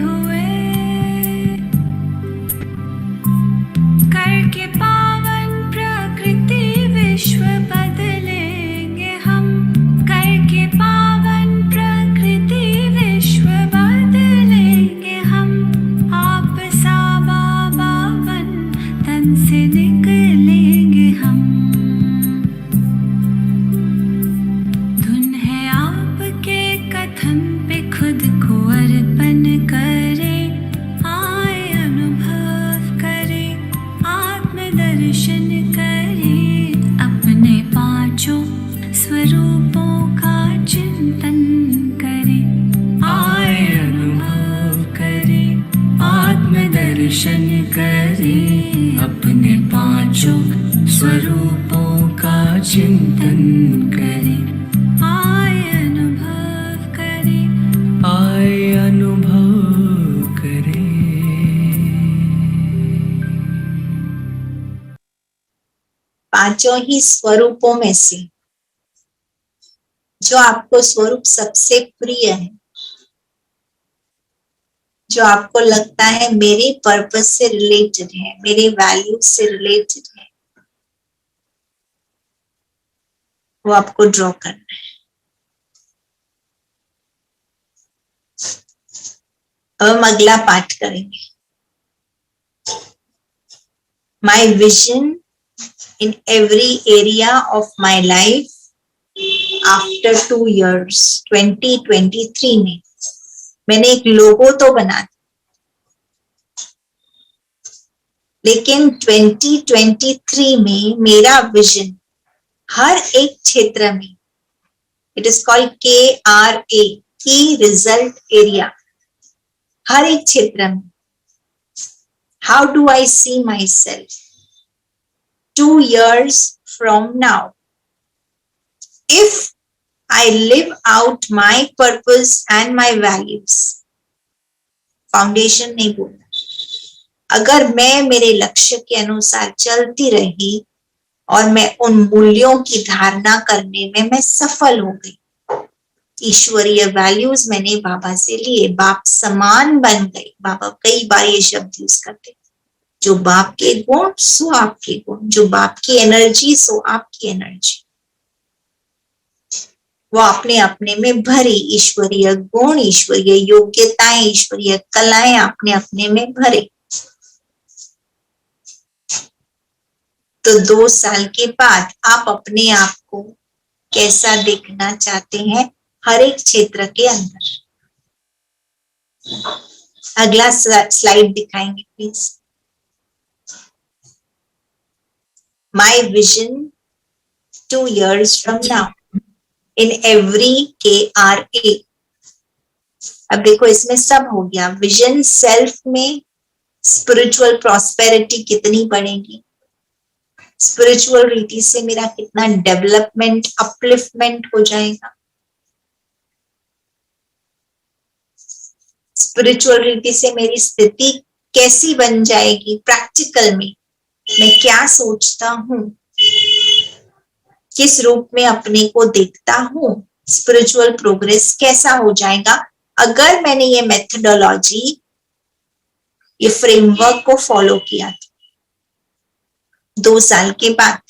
हुए, करके पावन प्रकृति विश्व बदलेंगे हम, करके पावन प्रकृति विश्व बदलेंगे हम। आप सा बाबा बन तन से निकलेंगे हम। धुन है आपके कथन पे खुद को अर्पण करे, आए अनुभव करे, आत्मदर्शन करे, अपने पांचों स्वरूपों का चिंतन करे, आए अनुभव करे, आत्मदर्शन करे, अपने पांचों स्वरूपों का चिंतन करे, आए अनुभव करे, आए अनुभव करे। पांचों ही स्वरूपों में से जो आपको स्वरूप सबसे प्रिय है, जो आपको लगता है मेरे पर्पस से रिलेटेड है, मेरे वैल्यूज से रिलेटेड है, वो आपको ड्रॉ करना है। अब हम अगला पाठ करेंगे। My vision in every area of my life after 2 years 2023 में मैंने एक लोगो तो बना दिया, लेकिन 2023 में मेरा विजन हर एक क्षेत्र में, it is called KRA, key result area, हर एक क्षेत्र में, how do I see my self 2 years from now. If I live out my purpose and my values, foundation नहीं बोलना, अगर मैं मेरे लक्ष्य के अनुसार चलती रही और मैं उन मूल्यों की धारणा करने में मैं सफल हो गई, ईश्वरीय वैल्यूज मैंने बाबा से लिए, बाप समान बन गई। बाबा कई बार ये शब्द यूज करते, जो बाप के गुण सो आपके गुण, जो बाप की एनर्जी सो आपकी एनर्जी, वो अपने अपने में भरी ईश्वरीय गुण, ईश्वरीय योग्यताएं, ईश्वरीय कलाएं अपने अपने में भरे। तो 2 साल के बाद आप अपने आप को कैसा देखना चाहते हैं हर एक क्षेत्र के अंदर? अगला स्लाइड दिखाएंगे please. My vision 2 years from now in every KRA। अब देखो इसमें सब हो गया। विजन सेल्फ में स्पिरिचुअल प्रॉस्पेरिटी कितनी बढ़ेगी, स्पिरिचुअल रीति से मेरा कितना डेवलपमेंट, अपलिफ्टमेंट हो जाएगा, स्पिरिचुअल रीति से मेरी स्थिति कैसी बन जाएगी प्रैक्टिकल में, मैं क्या सोचता हूँ, किस रूप में अपने को देखता हूं, स्पिरिचुअल प्रोग्रेस कैसा हो जाएगा अगर मैंने ये मेथडोलॉजी, ये फ्रेमवर्क को फॉलो किया तो 2 साल के बाद।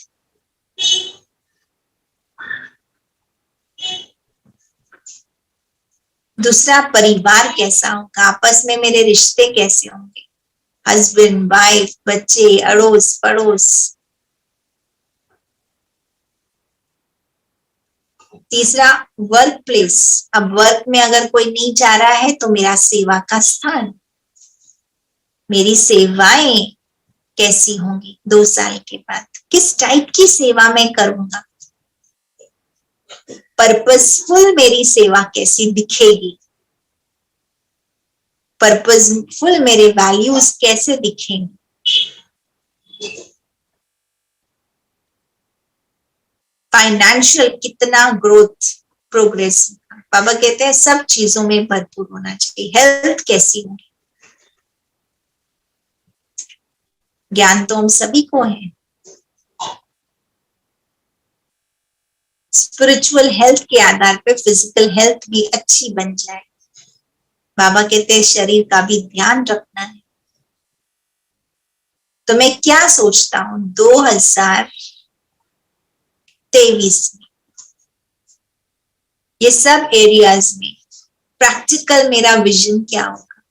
दूसरा, परिवार कैसा होगा, आपस में मेरे रिश्ते कैसे होंगे, हस्बैंड वाइफ, बच्चे, अड़ोस पड़ोस। तीसरा, वर्क प्लेस। अब वर्क में अगर कोई नहीं जा रहा है तो मेरा सेवा का स्थान, मेरी सेवाएं कैसी होंगी 2 साल के बाद, किस टाइप की सेवा मैं करूंगा, पर्पसफुल मेरी सेवा कैसी दिखेगी, पर्पसफुल मेरे वैल्यूज कैसे दिखेंगे। फाइनेंशियल कितना ग्रोथ प्रोग्रेस, बाबा कहते हैं सब चीजों में भरपूर होना चाहिए। हेल्थ कैसी होगी, ज्ञान तो हम सभी को है, स्पिरिचुअल हेल्थ के आधार पे फिजिकल हेल्थ भी अच्छी बन जाए। बाबा कहते हैं शरीर का भी ध्यान रखना है। तो मैं क्या सोचता हूं 2023 में ये सब एरियाज में प्रैक्टिकल मेरा विजन क्या होगा,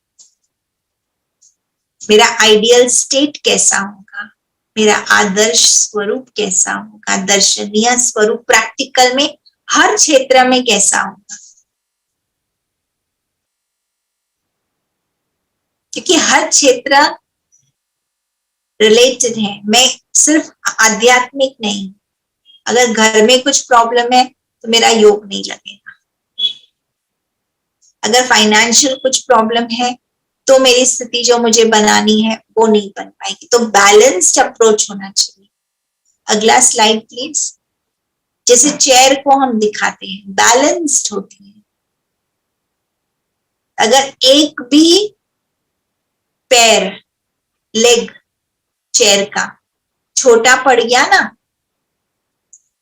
मेरा आइडियल स्टेट कैसा होगा, मेरा आदर्श स्वरूप कैसा होगा, दर्शनीय स्वरूप प्रैक्टिकल में हर क्षेत्र में कैसा होगा। क्योंकि हर क्षेत्र रिलेटेड है, मैं सिर्फ आध्यात्मिक नहीं। अगर घर में कुछ प्रॉब्लम है तो मेरा योग नहीं लगेगा, अगर फाइनेंशियल कुछ प्रॉब्लम है तो मेरी स्थिति जो मुझे बनानी है वो नहीं बन पाएगी। तो बैलेंस्ड अप्रोच होना चाहिए। अगला स्लाइड प्लीज। जैसे चेयर को हम दिखाते हैं बैलेंस्ड होती है, अगर एक भी पैर, लेग चेयर का छोटा पड़ गया ना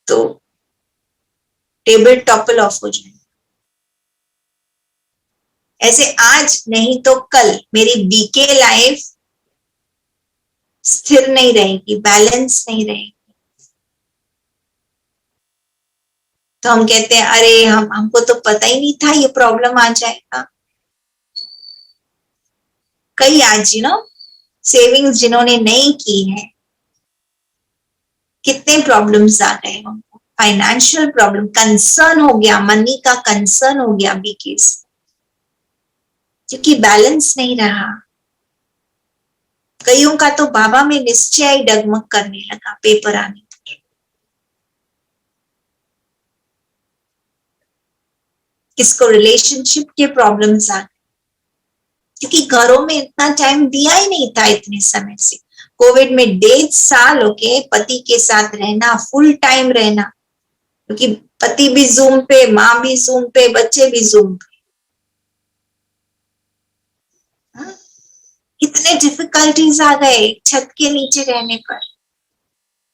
तो टेबल टॉपल ऑफ हो जाए। ऐसे आज नहीं तो कल मेरी बीके लाइफ स्थिर नहीं रहेगी, बैलेंस नहीं रहेगी। तो हम कहते हैं अरे हमको तो पता ही नहीं था ये प्रॉब्लम आ जाएगा। कई आज सेविंग्स जिन्होंने नहीं की है, कितने प्रॉब्लम्स आ गए उनको, फाइनेंशियल प्रॉब्लम, कंसर्न हो गया, मनी का कंसर्न हो गया बीकेस, क्योंकि बैलेंस नहीं रहा। कईयों का तो बाबा में निश्चय ही डगमग करने लगा पेपर आने पर। किसको रिलेशनशिप के प्रॉब्लम्स आ गए, क्योंकि घरों में इतना टाइम दिया ही नहीं था इतने समय से। कोविड में 1.5 साल होके पति के साथ रहना, फुल टाइम रहना, क्योंकि पति भी जूम पे, माँ भी जूम पे, बच्चे भी जूम पे। कितने डिफिकल्टीज आ गए छत के नीचे रहने पर।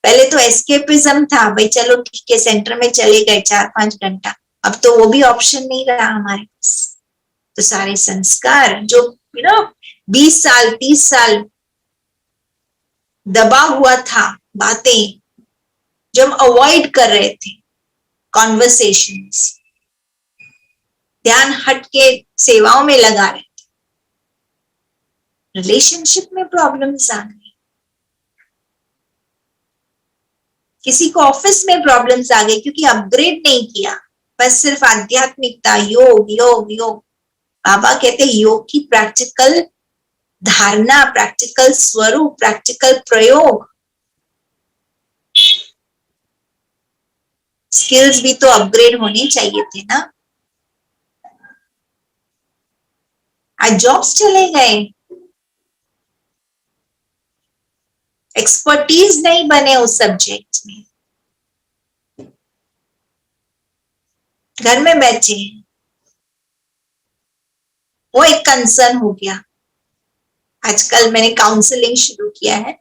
पहले तो एस्केपिज्म था, भाई चलो ठीक है सेंटर में चले गए 4-5 घंटा, अब तो वो भी ऑप्शन नहीं रहा हमारे पास। तो सारे संस्कार जो 20 साल 30 साल दबा हुआ था, बातें जो हम अवॉइड कर रहे थे, कॉन्वर्सेशंस, ध्यान हट के सेवाओं में लगा रहे थे, रिलेशनशिप में प्रॉब्लम्स आ गई। किसी को ऑफिस में प्रॉब्लम्स आ गई क्योंकि अपग्रेड नहीं किया, बस सिर्फ आध्यात्मिकता, योग योग योग। बाबा कहते योग की प्रैक्टिकल धारणा, प्रैक्टिकल स्वरूप, प्रैक्टिकल प्रयोग, स्किल्स भी तो अपग्रेड होने चाहिए थे ना। आज जॉब्स चले गए, एक्सपर्टीज नहीं बने उस सब्जेक्ट में, घर में बैठे हैं। वो एक कंसर्न हो गया। आजकल मैंने काउंसलिंग शुरू किया है,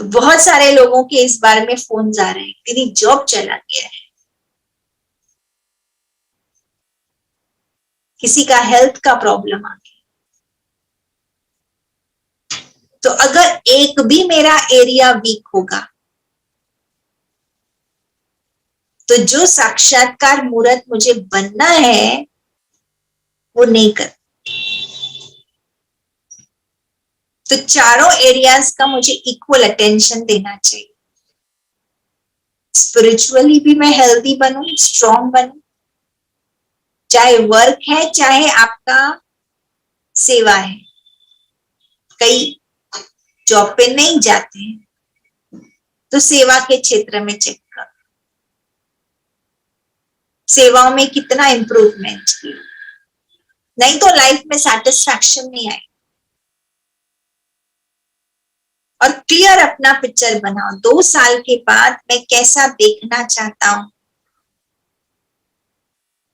तो बहुत सारे लोगों के इस बारे में फोन आ रहे हैं, मेरी जॉब चला गया है, किसी का हेल्थ का प्रॉब्लम आ गया। तो अगर एक भी मेरा एरिया वीक होगा तो जो साक्षात्कार मूर्त मुझे बनना है वो नहीं कर। तो चारों एरियाज का मुझे इक्वल अटेंशन देना चाहिए। स्पिरिचुअली भी मैं हेल्दी बनूं, स्ट्रॉन्ग बनूं, चाहे वर्क है चाहे आपका सेवा है। कई जॉब पे नहीं जाते हैं तो सेवा के क्षेत्र में चेक करो, सेवाओं में कितना इंप्रूवमेंट किया, नहीं तो लाइफ में सेटिस्फैक्शन नहीं आए। और क्लियर अपना पिक्चर बनाओ, 2 साल के बाद मैं कैसा देखना चाहता हूं,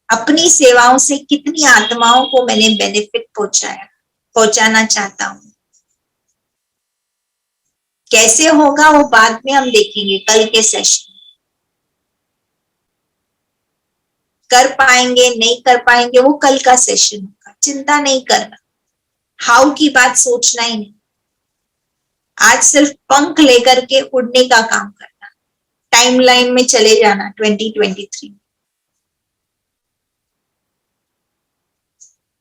अपनी सेवाओं से कितनी आत्माओं को मैंने बेनिफिट पहुंचाना चाहता हूं। कैसे होगा वो बाद में हम देखेंगे, कल के सेशन। कर पाएंगे नहीं कर पाएंगे वो कल का सेशन होगा, चिंता नहीं करना। हाउ की बात सोचना ही नहीं, आज सिर्फ पंख लेकर के उड़ने का काम करना, टाइमलाइन में चले जाना 2023।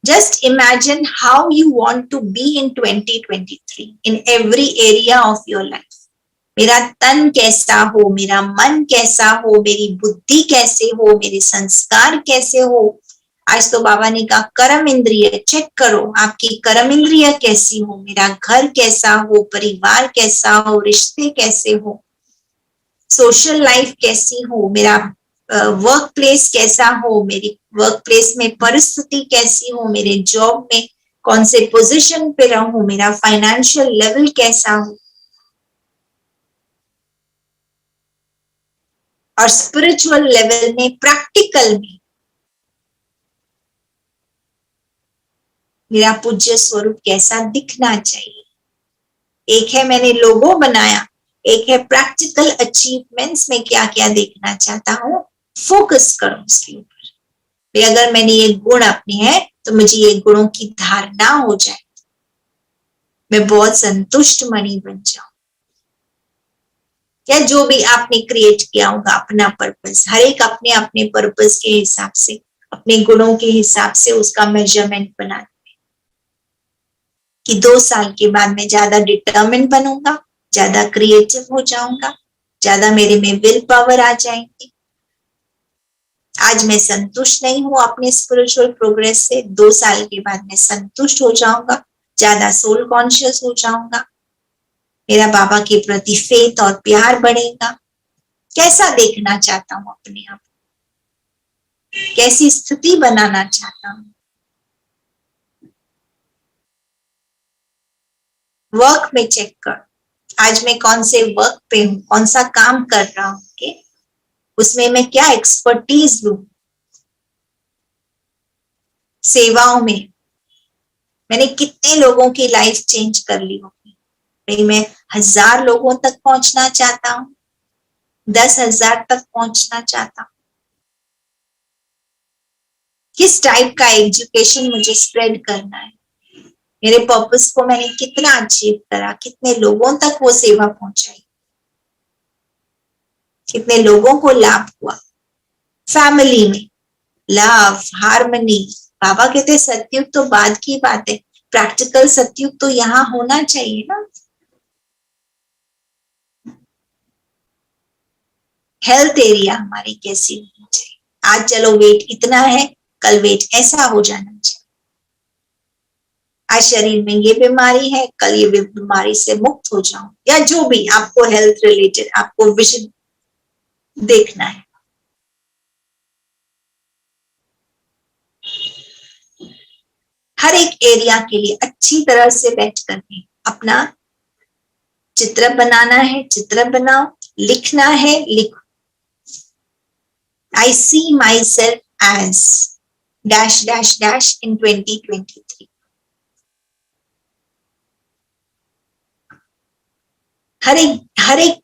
Just imagine how you want to be in 2023 in every area of your life. मेरा तन कैसा हो, मेरा मन कैसा हो, मेरी बुद्धि कैसे हो, मेरे संस्कार कैसे हो। आज तो बाबा ने कहा कर्म इंद्रिय चेक करो, आपकी कर्म इंद्रिय कैसी हो, मेरा घर कैसा हो, परिवार कैसा हो, रिश्ते कैसे हो, सोशल लाइफ कैसी हो, मेरा वर्क प्लेस कैसा हो, मेरी वर्क प्लेस में परिस्थिति कैसी हो, मेरे जॉब में कौन से पोजीशन पे रहूं, मेरा फाइनेंशियल लेवल कैसा हो। और स्पिरिचुअल लेवल में, प्रैक्टिकल में मेरा पूज्य स्वरूप कैसा दिखना चाहिए। एक है मैंने लोगो बनाया, एक है प्रैक्टिकल अचीवमेंट्स में क्या क्या देखना चाहता हूं। फोकस करो उसके ऊपर। अगर मैंने ये गुण अपने हैं तो मुझे ये गुणों की धारणा हो जाए, मैं बहुत संतुष्ट मणि बन जाऊं। या जो भी आपने क्रिएट किया होगा अपना पर्पस, हर एक अपने अपने पर्पस के हिसाब से, अपने गुणों के हिसाब से उसका मेजरमेंट बना कि 2 साल के बाद मैं ज्यादा डिटर्मिन बनूंगा, ज्यादा क्रिएटिव हो जाऊंगा, ज्यादा मेरे में विल पावर आ जाएंगी। आज मैं संतुष्ट नहीं हूं अपने स्पिरिचुअल प्रोग्रेस से, 2 साल के बाद मैं संतुष्ट हो जाऊंगा, ज्यादा सोल कॉन्शियस हो जाऊंगा, मेरा बाबा के प्रति फेथ और प्यार बढ़ेगा। कैसा देखना चाहता हूं अपने आप, कैसी स्थिति बनाना चाहता हूं। वर्क में चेक कर, आज मैं कौन से वर्क पे हूं, कौन सा काम कर रहा हूं, उसमें मैं क्या एक्सपर्टीज लूं। सेवाओं में मैंने कितने लोगों की लाइफ चेंज कर ली होगी। मैं 1000 लोगों तक पहुंचना चाहता हूं, 10,000 तक पहुंचना चाहता हूं। किस टाइप का एजुकेशन मुझे स्प्रेड करना है, मेरे पर्पस को मैंने कितना अचीव करा, कितने लोगों तक वो सेवा पहुंचाई, कितने लोगों को लाभ हुआ। फैमिली में लव, हार्मनी। बाबा कहते सतयुग तो बाद की बात है, प्रैक्टिकल सतयुग तो यहाँ होना चाहिए ना। हेल्थ एरिया हमारी कैसी होनी चाहिए, आज चलो वेट इतना है, कल वेट ऐसा हो जाना चाहिए। आज शरीर में ये बीमारी है, कल ये बीमारी से मुक्त हो जाऊं, या जो भी आपको हेल्थ रिलेटेड आपको विजन देखना है। हर एक एरिया के लिए अच्छी तरह से बैठ करके अपना चित्र बनाना है, चित्र बनाओ, लिखना है, लिखो। I see myself as dash dash dash in 2023. हर एक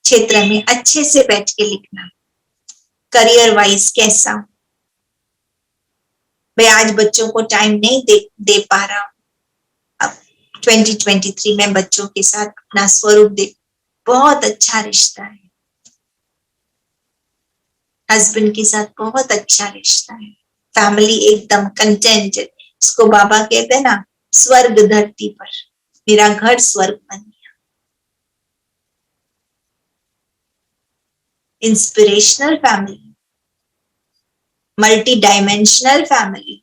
क्षेत्र में अच्छे से बैठ के लिखना। करियर वाइज कैसा, मैं आज बच्चों को टाइम नहीं दे पा रहा हूं, अब 2023 में बच्चों के साथ अपना स्वरूप दे, बहुत अच्छा रिश्ता है, हस्बैंड के साथ बहुत अच्छा रिश्ता है, फैमिली एकदम कंटेंटेड, इसको बाबा कहते हैं ना, स्वर्ग धरती पर, मेरा घर स्वर्ग बन गया। Inspirational family, multi dimensional family,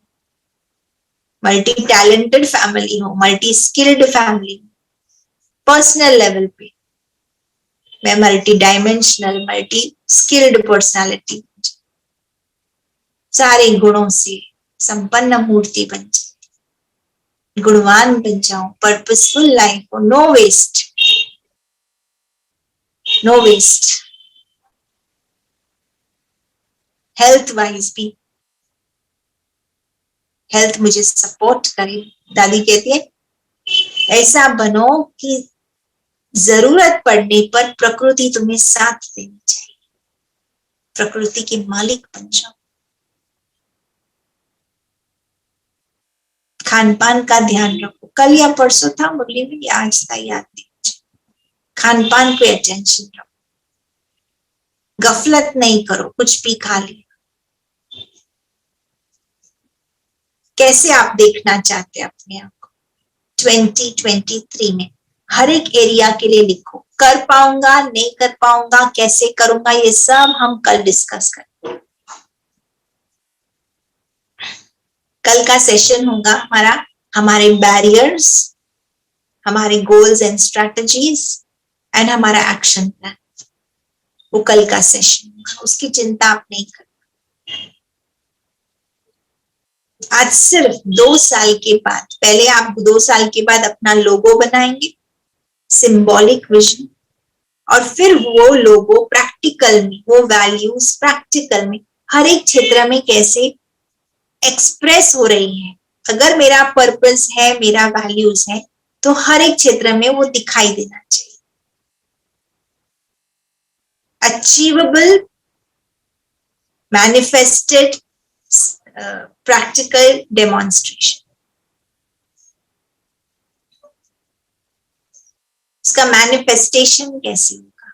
multi talented family हो, multi skilled family, personal level पे मैं multi dimensional multi skilled personality, सारे गुणों से संपन्न मूर्ति बन जाए, गुणवान बन जाऊं, पर्पसफुल लाइफ हो, no waste, no waste. Health wise भी, हेल्थ मुझे सपोर्ट करे। दादी कहती है ऐसा बनो कि जरूरत पड़ने पर प्रकृति तुम्हें साथ देनी चाहिए, प्रकृति के मालिक बन जाओ। खान पान का ध्यान रखो, कल या परसों था मुरली में, आज था याद नहीं, खान पान पे अटेंशन रखो, गफलत नहीं करो, कुछ भी खा लिया। कैसे आप देखना चाहते हैं अपने आप को 2023 में? हर एक एरिया के लिए लिखो, कर पाऊंगा नहीं कर पाऊंगा, कैसे करूंगा, ये सब हम कल डिस्कस करेंगे। कल का सेशन होगा हमारे बैरियर्स, हमारे गोल्स एंड स्ट्रेटजीज एंड हमारा एक्शन प्लान, वो कल का सेशन होगा, उसकी चिंता आप नहीं करना। आज सिर्फ 2 साल के बाद, पहले आप 2 साल के बाद अपना लोगो बनाएंगे, सिंबॉलिक विजन, और फिर वो लोगो प्रैक्टिकल में, वो वैल्यूज प्रैक्टिकल में हर एक क्षेत्र में कैसे एक्सप्रेस हो रही है। अगर मेरा पर्पस है, मेरा वैल्यूज है, तो हर एक क्षेत्र में वो दिखाई देना चाहिए। Achievable, manifested, practical demonstration. इसका मैनिफेस्टेशन कैसे होगा?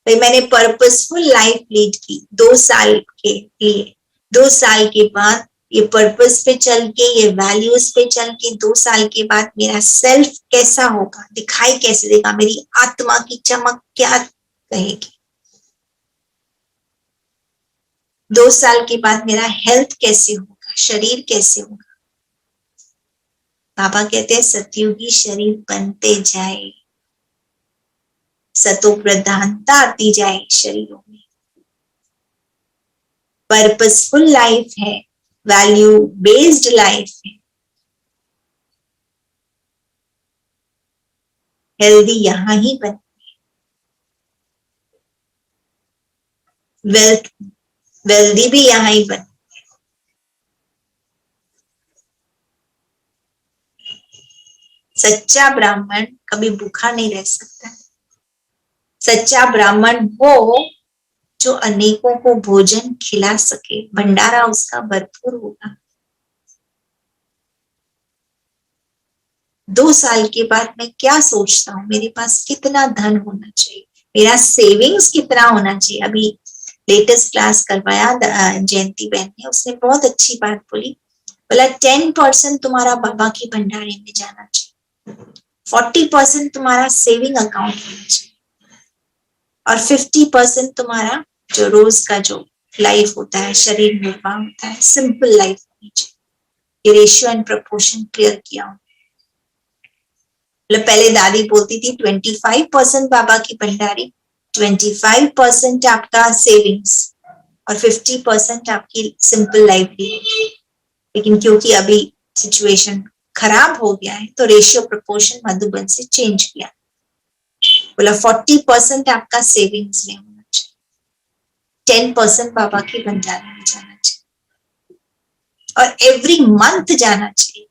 भाई मैंने पर्पसफुल लाइफ लीड की 2 साल के लिए, 2 साल के बाद ये पर्पस पे चल के, ये वैल्यूज पे चल के 2 साल के बाद मेरा सेल्फ कैसा होगा, दिखाई कैसे देगा, मेरी आत्मा की चमक क्या कहेगी? 2 साल के बाद मेरा हेल्थ कैसे होगा, शरीर कैसे होगा? बाबा कहते हैं सतयुगी शरीर बनते जाए, सतो प्रधानता आती जाए शरीरों में, पर्पसफुल लाइफ है, वैल्यू बेस्ड लाइफ है, हेल्दी यहां ही बनती है, वेल्दी भी यहां ही बनती है। सच्चा ब्राह्मण कभी भूखा नहीं रह सकता। सच्चा ब्राह्मण वो जो अनेकों को भोजन खिला सके, भंडारा उसका भरपूर होगा। 2 साल के बाद मैं क्या सोचता हूँ, मेरे पास कितना धन होना चाहिए, मेरा सेविंग्स कितना होना चाहिए। अभी लेटेस्ट क्लास करवाया जयंती बहन ने, उसने बहुत अच्छी बात बोली, बोला 10% तुम्हारा बाबा के भंडारे में जाना चाहिए, 40% तुम्हारा सेविंग अकाउंट होना चाहिए, और 50% तुम्हारा जो रोज का जो लाइफ होता है, शरीर निर्वाह होता है, सिंपल लाइफ होनी चाहिए। ये रेशियो एंड प्रोपोर्शन क्लियर किया हूं। पहले दादी बोलती थी 25% बाबा की भंडारी, 25% आपका सेविंग्स और 50% आपकी सिंपल लाइफ भी। लेकिन क्योंकि अभी सिचुएशन खराब हो गया है, तो रेशियो प्रोपोर्शन मधुबन से चेंज किया, बोला 40% आपका सेविंग्स में होना चाहिए, 10% बाबा की भंडारे में जाना चाहिए, और एवरी मंथ जाना चाहिए।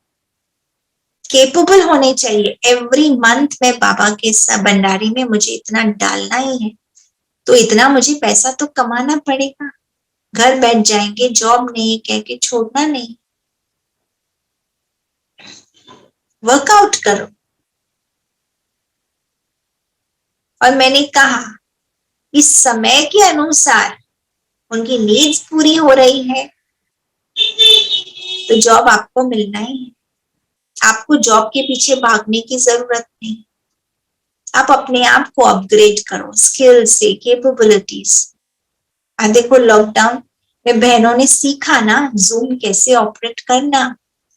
केपेबल होने चाहिए। एवरी मंथ में बाबा के भंडारी में मुझे इतना डालना ही है, तो इतना मुझे पैसा तो कमाना पड़ेगा। घर बैठ जाएंगे, जॉब नहीं कह के छोड़ना नहीं। वर्कआउट करो। और मैंने कहा इस समय के अनुसार उनकी नीड्स पूरी हो रही है तो जॉब आपको मिलना ही है। आपको जॉब के पीछे भागने की जरूरत नहीं। आप अपने आप को अपग्रेड करो स्किल से, कैपेबिलिटीज। देखो लॉकडाउन में बहनों ने सीखा ना जूम कैसे ऑपरेट करना।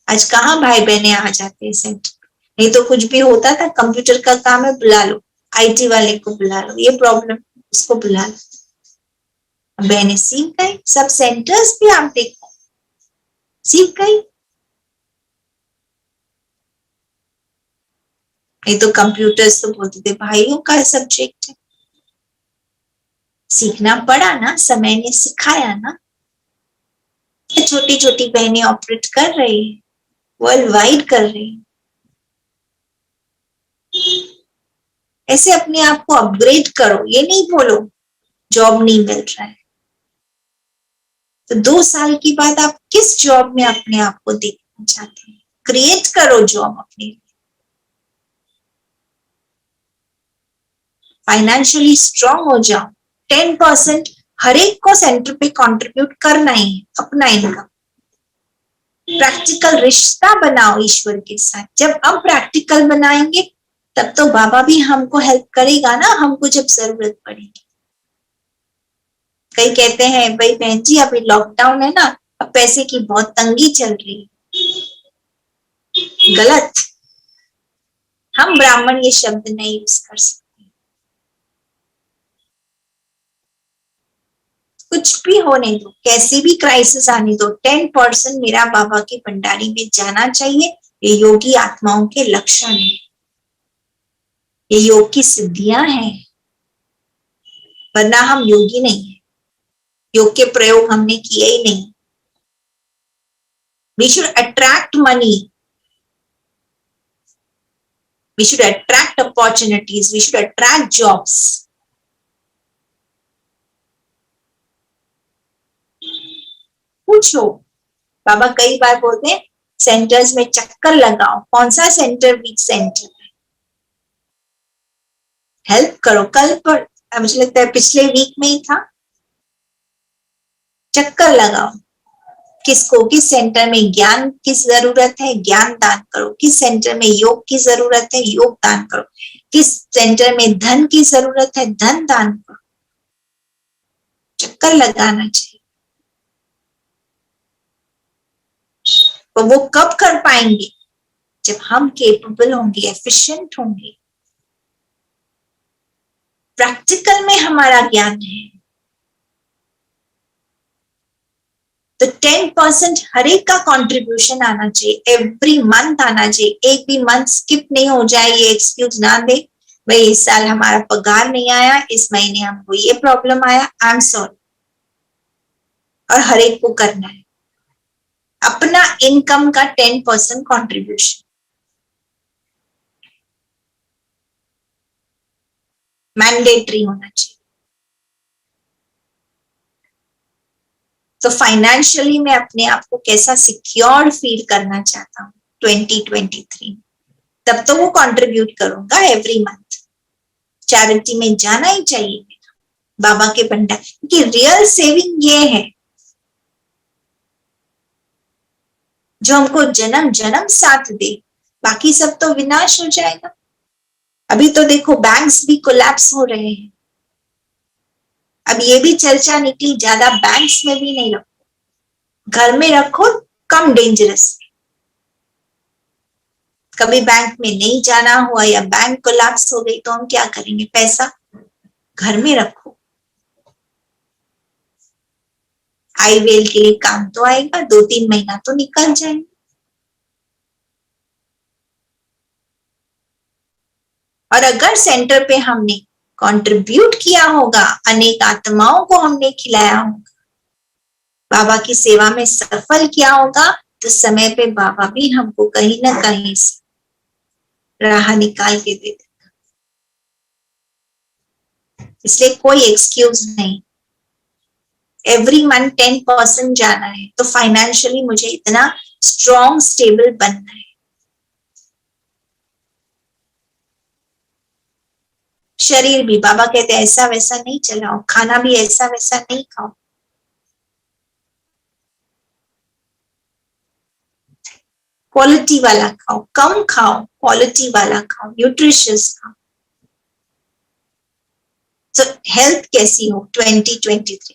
आज कहाँ भाई बहने आ जाते हैं सेंटर, नहीं तो कुछ भी होता था, कंप्यूटर का काम है बुला लो, आईटी वाले को बुला लो, ये प्रॉब्लम उसको बुला लो। बहने सीख गई, सब सेंटर्स भी आप देखो सीख गई। नहीं तो कंप्यूटर्स तो बोलते थे भाइयों का सब्जेक्ट है। सीखना पड़ा ना, समय ने सिखाया ना। छोटी छोटी बहनें ऑपरेट कर रही है, वर्ल्ड वाइड कर रही है। ऐसे अपने आप को अपग्रेड करो। ये नहीं बोलो जॉब नहीं मिल रहा है तो 2 साल की बाद आप किस जॉब में अपने आप को देखना चाहते हैं? क्रिएट करो जॉब अपने लिए। फाइनेंशियली स्ट्रांग हो जाओ। 10% हर एक को सेंटर पे कंट्रीब्यूट करना ही है अपना इनकम। प्रैक्टिकल रिश्ता बनाओ ईश्वर के साथ। जब हम प्रैक्टिकल बनाएंगे तब तो बाबा भी हमको हेल्प करेगा ना, हमको जब जरूरत पड़ेगी। कई कहते हैं भाई बहन जी अभी लॉकडाउन है ना, अब पैसे की बहुत तंगी चल रही है। गलत। हम ब्राह्मण ये शब्द नहीं यूज कर सकते। कुछ भी होने दो, कैसी भी क्राइसिस आने दो, 10% मेरा बाबा के भंडारी में जाना चाहिए। ये योगी आत्माओं के लक्षण है, ये योग की सिद्धियां हैं, वरना हम योगी नहीं है। योग के प्रयोग हमने किए ही नहीं। We should attract money. We should attract opportunities. We should attract jobs. पूछो। बाबा कई बार बोलते हैं सेंटर्स में चक्कर लगाओ। कौन सा सेंटर वीक सेंटर है? हेल्प करो। कल पर मुझे लगता है पिछले वीक में ही था। चक्कर लगाओ। किसको किस सेंटर में ज्ञान की जरूरत है, ज्ञान दान करो। किस सेंटर में योग की जरूरत है, योग दान करो। किस सेंटर में धन की जरूरत है, धन दान करो। चक्कर लगाना चाहिए। तो वो कब कर पाएंगे? जब हम केपेबल होंगे, एफिशिएंट होंगे, प्रैक्टिकल में हमारा ज्ञान है। तो 10% हर एक का कंट्रीब्यूशन आना चाहिए, एवरी मंथ आना चाहिए। एक भी मंथ स्किप नहीं हो जाए, ये एक्सक्यूज ना दे भाई इस साल हमारा पगार नहीं आया, इस महीने हमको ये प्रॉब्लम आया, आई एम सॉरी। और हर एक को करना है अपना इनकम का 10% कंट्रीब्यूशन। मैंडेटरी होना चाहिए। तो फाइनेंशियली मैं अपने आप को कैसा सिक्योर फील करना चाहता हूँ 2023, तब तो वो कंट्रीब्यूट करूंगा एवरी मंथ। चैरिटी में जाना ही चाहिए बाबा के भंडार, क्योंकि रियल सेविंग ये है जो हमको जन्म जन्म साथ दे। बाकी सब तो विनाश हो जाएगा। अभी तो देखो बैंक्स भी कोलैप्स हो रहे हैं। अब ये भी चर्चा निकली ज्यादा बैंक्स में भी नहीं रखो, घर में रखो, कम डेंजरस। कभी बैंक में नहीं जाना हुआ या बैंक कोलैप्स हो गई तो हम क्या करेंगे? पैसा घर में रखो, आईवेल के लिए काम तो आएगा, 2-3 महीना तो निकल जाएंगे। और अगर सेंटर पे हमने कंट्रीब्यूट किया होगा, अनेक आत्माओं को हमने खिलाया होगा, बाबा की सेवा में सफल किया होगा, तो समय पे बाबा भी हमको कहीं ना कहीं राह निकाल के दे देगा। इसलिए कोई एक्सक्यूज नहीं। एवरी मंथ 10% जाना है तो फाइनेंशियली मुझे इतना स्ट्रॉन्ग स्टेबल बनना है। शरीर भी बाबा कहते हैं ऐसा वैसा नहीं चलाओ, खाना भी ऐसा वैसा नहीं खाओ। क्वालिटी वाला खाओ, कम खाओ, क्वालिटी वाला खाओ, न्यूट्रिशियस खाओ। तो हेल्थ कैसी हो 2023।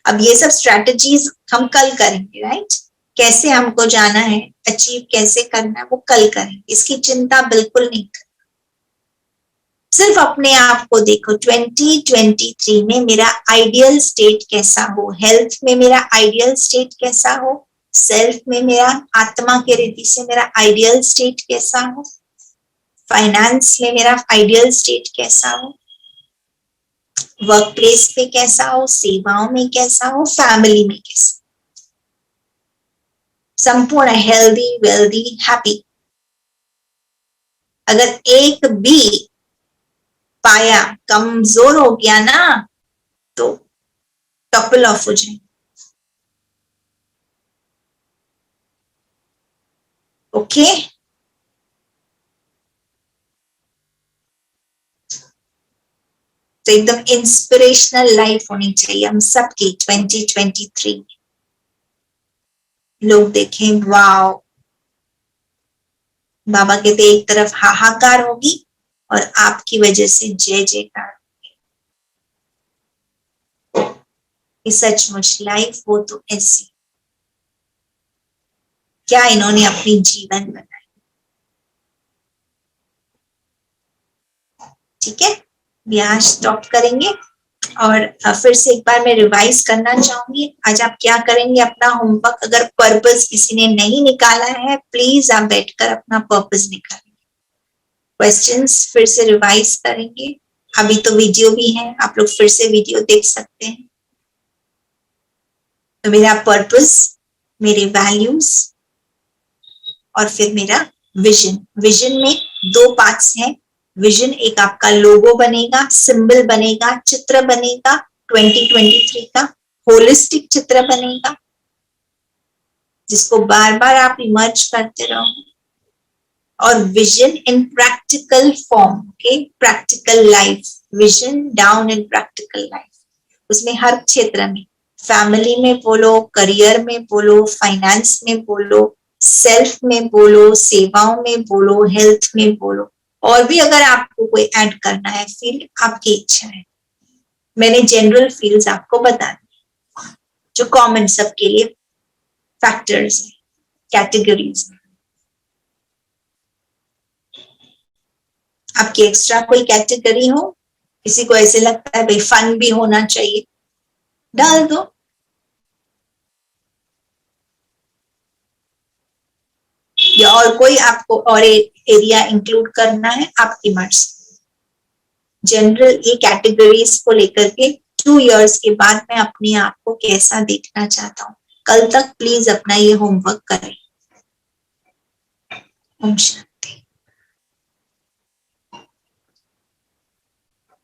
अब ये सब स्ट्रैटेजीज हम कल करेंगे, राइट? कैसे हमको जाना है, अचीव कैसे करना है, वो कल करेंगे। इसकी चिंता बिल्कुल नहीं कर। सिर्फ अपने आप को देखो 2023 में मेरा आइडियल स्टेट कैसा हो, हेल्थ में मेरा आइडियल स्टेट कैसा हो, सेल्फ में मेरा आत्मा के रीति से मेरा आइडियल स्टेट कैसा हो, फाइनेंस में मेरा आइडियल स्टेट कैसा हो, वर्क प्लेस पे कैसा हो, सेवाओं में कैसा हो, फैमिली में कैसा, संपूर्ण हेल्दी, वेल्दी, हैप्पी। अगर एक भी पाया कमजोर हो गया ना तो टॉपल ऑफ हो जाए। ओके, तो एकदम इंस्पिरेशनल लाइफ होनी चाहिए हम सबकी 2023। लोग देखें वाओ, बाबा कहते एक तरफ हाहाकार होगी और आपकी वजह से जय जयकार। सचमुच लाइफ हो तो ऐसी, क्या इन्होंने अपनी जीवन बनाई। ठीक है, यहाँ स्टॉप करेंगे और फिर से एक बार मैं रिवाइज करना चाहूंगी। आज आप क्या करेंगे, अपना होमवर्क अगर पर्पस किसी ने नहीं निकाला है प्लीज आप बैठकर अपना पर्पस निकालेंगे। क्वेश्चंस फिर से रिवाइज करेंगे। अभी तो वीडियो भी है, आप लोग फिर से वीडियो देख सकते हैं। तो मेरा पर्पस, मेरे वैल्यूज और फिर मेरा विजन। विजन में 2 पार्ट्स हैं। विजन एक आपका लोगो बनेगा, सिंबल बनेगा, चित्र बनेगा 2023 का, होलिस्टिक चित्र बनेगा जिसको बार बार आप इमर्ज करते रहो। और vision in practical form, okay, practical life, vision down in practical life. उसमें हर क्षेत्र में, फैमिली में बोलो, करियर में बोलो, फाइनेंस में बोलो, सेल्फ में बोलो, सेवाओं में बोलो, हेल्थ में बोलो। और भी अगर आपको कोई ऐड करना है फील्ड, आपकी इच्छा है। मैंने जनरल फील्ड्स आपको बता दी जो कॉमन सबके लिए फैक्टर्स है, कैटेगरीज। आपकी एक्स्ट्रा कोई कैटेगरी हो, किसी को ऐसे लगता है भाई फन भी होना चाहिए, डाल दो। या और कोई आपको और एरिया इंक्लूड करना है, आपकी मर्जी। जनरल ये कैटेगरीज को लेकर के 2 इयर्स के बाद मैं अपने आप को कैसा देखना चाहता हूँ, कल तक प्लीज अपना ये होमवर्क करें। ओम शांति।